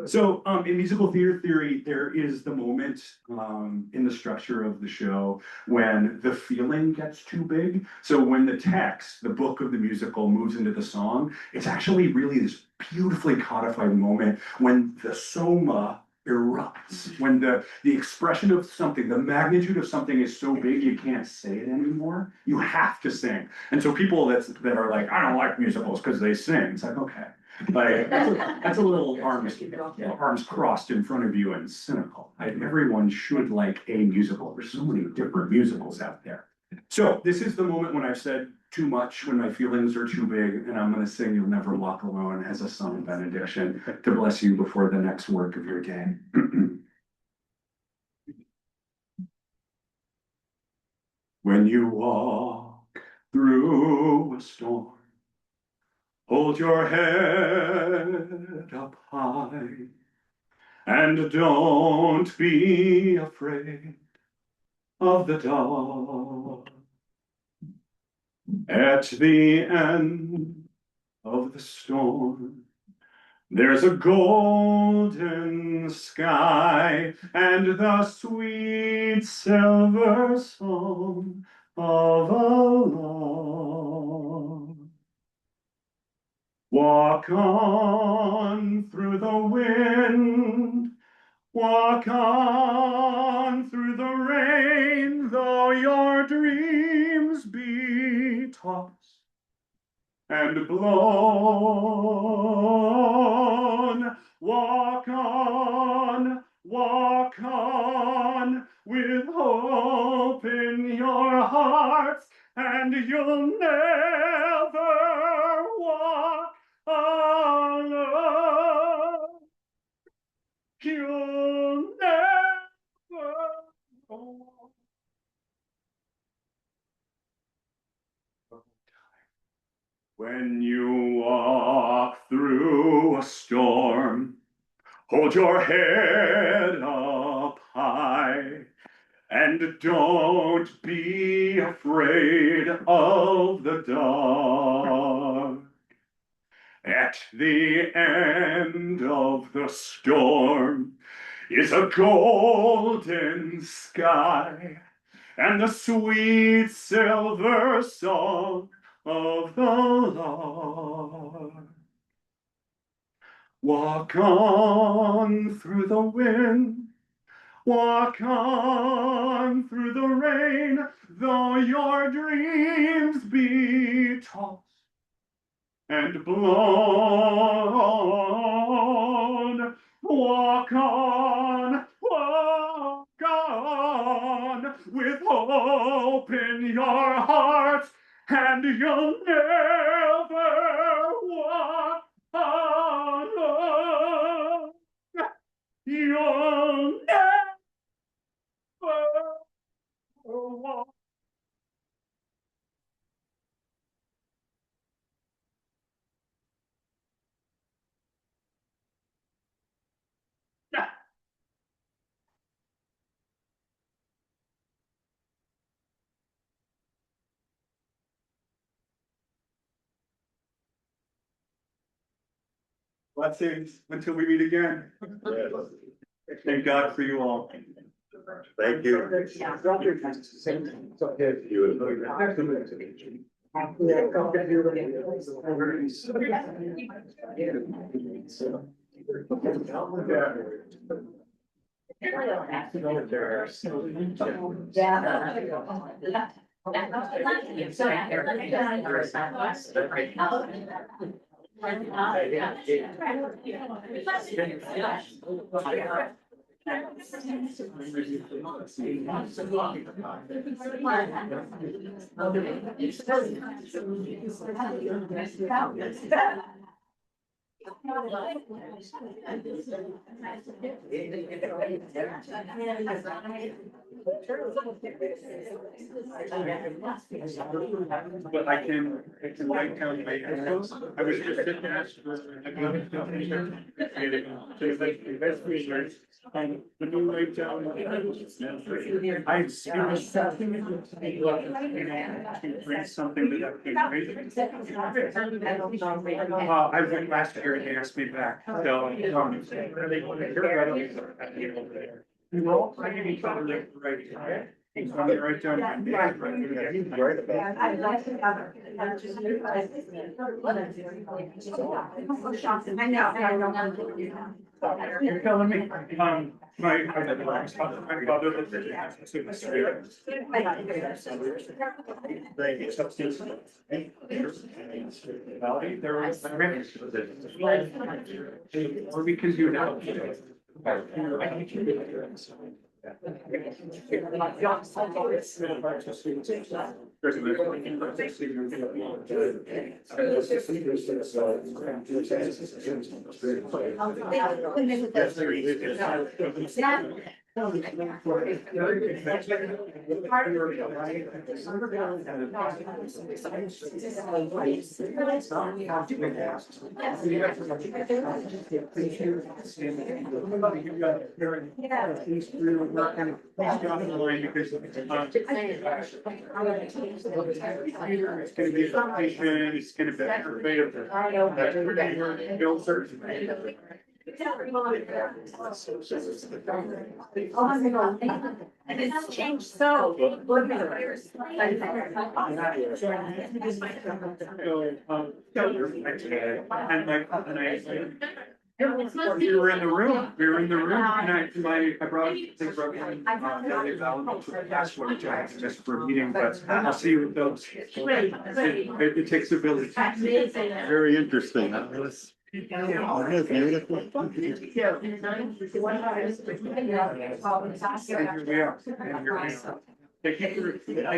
So in musical theater theory, there is the moment in the structure of the show when the feeling gets too big. So when the text, the book of the musical moves into the song, it's actually really this beautifully codified moment when the soma erupts, when the expression of something, the magnitude of something is so big you can't say it anymore. You have to sing. And so people that are like, I don't like musicals because they sing. It's like, okay. Like that's a little arms crossed in front of you and cynical. Everyone should like a musical. There's so many different musicals out there. So this is the moment when I've said too much, when my feelings are too big, and I'm going to sing "You'll Never Walk Alone" as a sung benediction to bless you before the next work of your day. When you walk through a storm, hold your head up high and don't be afraid of the dark. At the end of the storm, there's a golden sky and the sweet silver song of a lark. Walk on through the wind, walk on through the rain, though your dreams be tossed and blown. Walk on, with hope in your hearts, and you'll never walk alone. You'll never walk. When you walk through a storm, hold your head up high and don't be afraid of the dark. At the end of the storm is a golden sky and the sweet silver song of the Lord. Walk on through the wind, walk on through the rain, though your dreams be tossed and blown. Walk on, with hope in your heart, and you'll never walk alone. You'll never walk. Blessings until we meet again. Thank God for you all. Thank you. But I can write down my answers. I was just sitting asked for. And when you write down. I've seen something. Something that I can read. I went last year and they asked me back, so. Well, I can be totally right. I'm gonna write down. You're telling me, my father lived in there was. Or we can do now. It's gonna be a patient, it's gonna be aggravated. And it's changed so. We were in the room, and I brought, they brought in, password just for a meeting, but I'll see you with those. It takes a village. Very interesting. I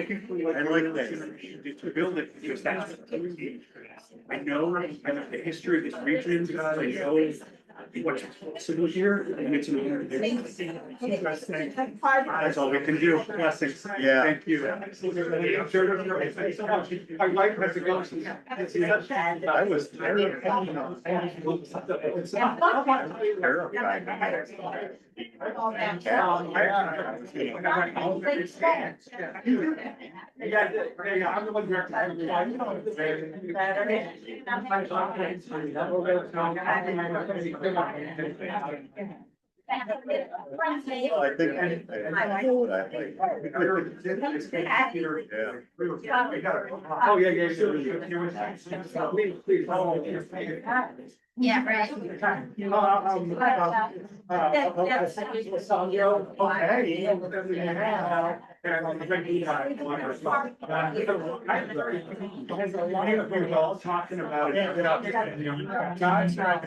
think to build it, just ask. I know the history of this region, I know what's possible here, and it's an. That's all we can do. Blessings. Yeah. Thank you. My wife has to go. I was terrified. I'm the one I think. Oh, yeah. Yeah, right. We're all talking about it. Guys are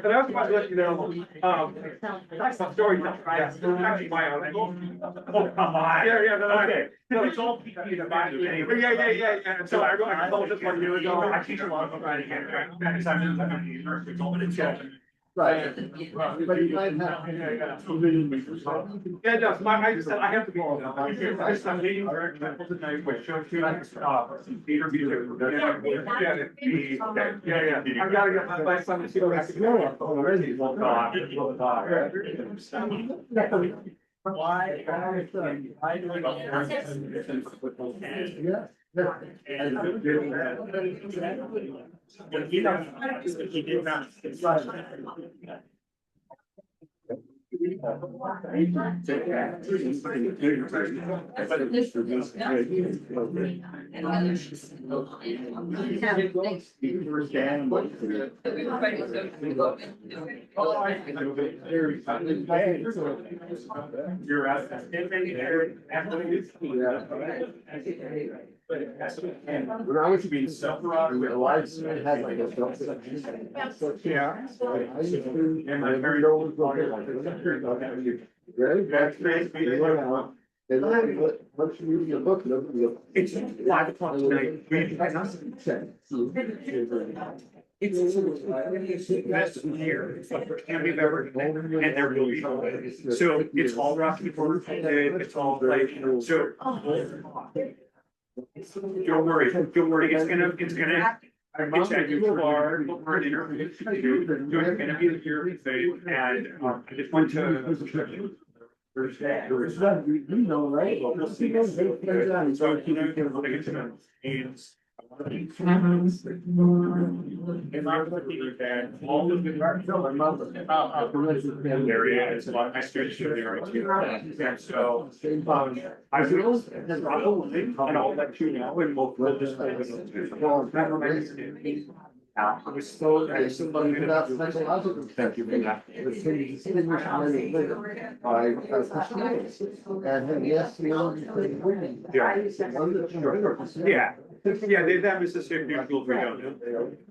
but I was about to let you know, that's the story. Actually, my own. Oh, come on. Yeah, no, okay. No, it's all. Yeah. So I told this 1 year ago. I teach a lot of writing here, right? Because I'm in the university, told me to go. Right. Yeah, no, I just said I have to go. I'm meeting director tonight with show two. Peter Beater. Yeah. I gotta get my son to see what I can do. Why? You're out. When I was being separated, my wife had like a. Yeah. I used to, and my parents always like. Really? That's great. And then, once you read your book, nobody. It's 5 o'clock tonight. It's the best year, it's the first time we've ever done it, and there will be. So it's all Rocky Horror, it's all like, so. Don't worry, it's gonna, it's a new bar, we're an interview, you're gonna be here thing, and I just went to. Thursday. You know, right? We'll see. So, you know, I get to know. And and I'm looking at all of the area is a lot of my students are there too. And so, I will, and I'll let you know, and we'll just. I was so, I was so. Thank you for that. And yes, Yeah, that was the same usual for them.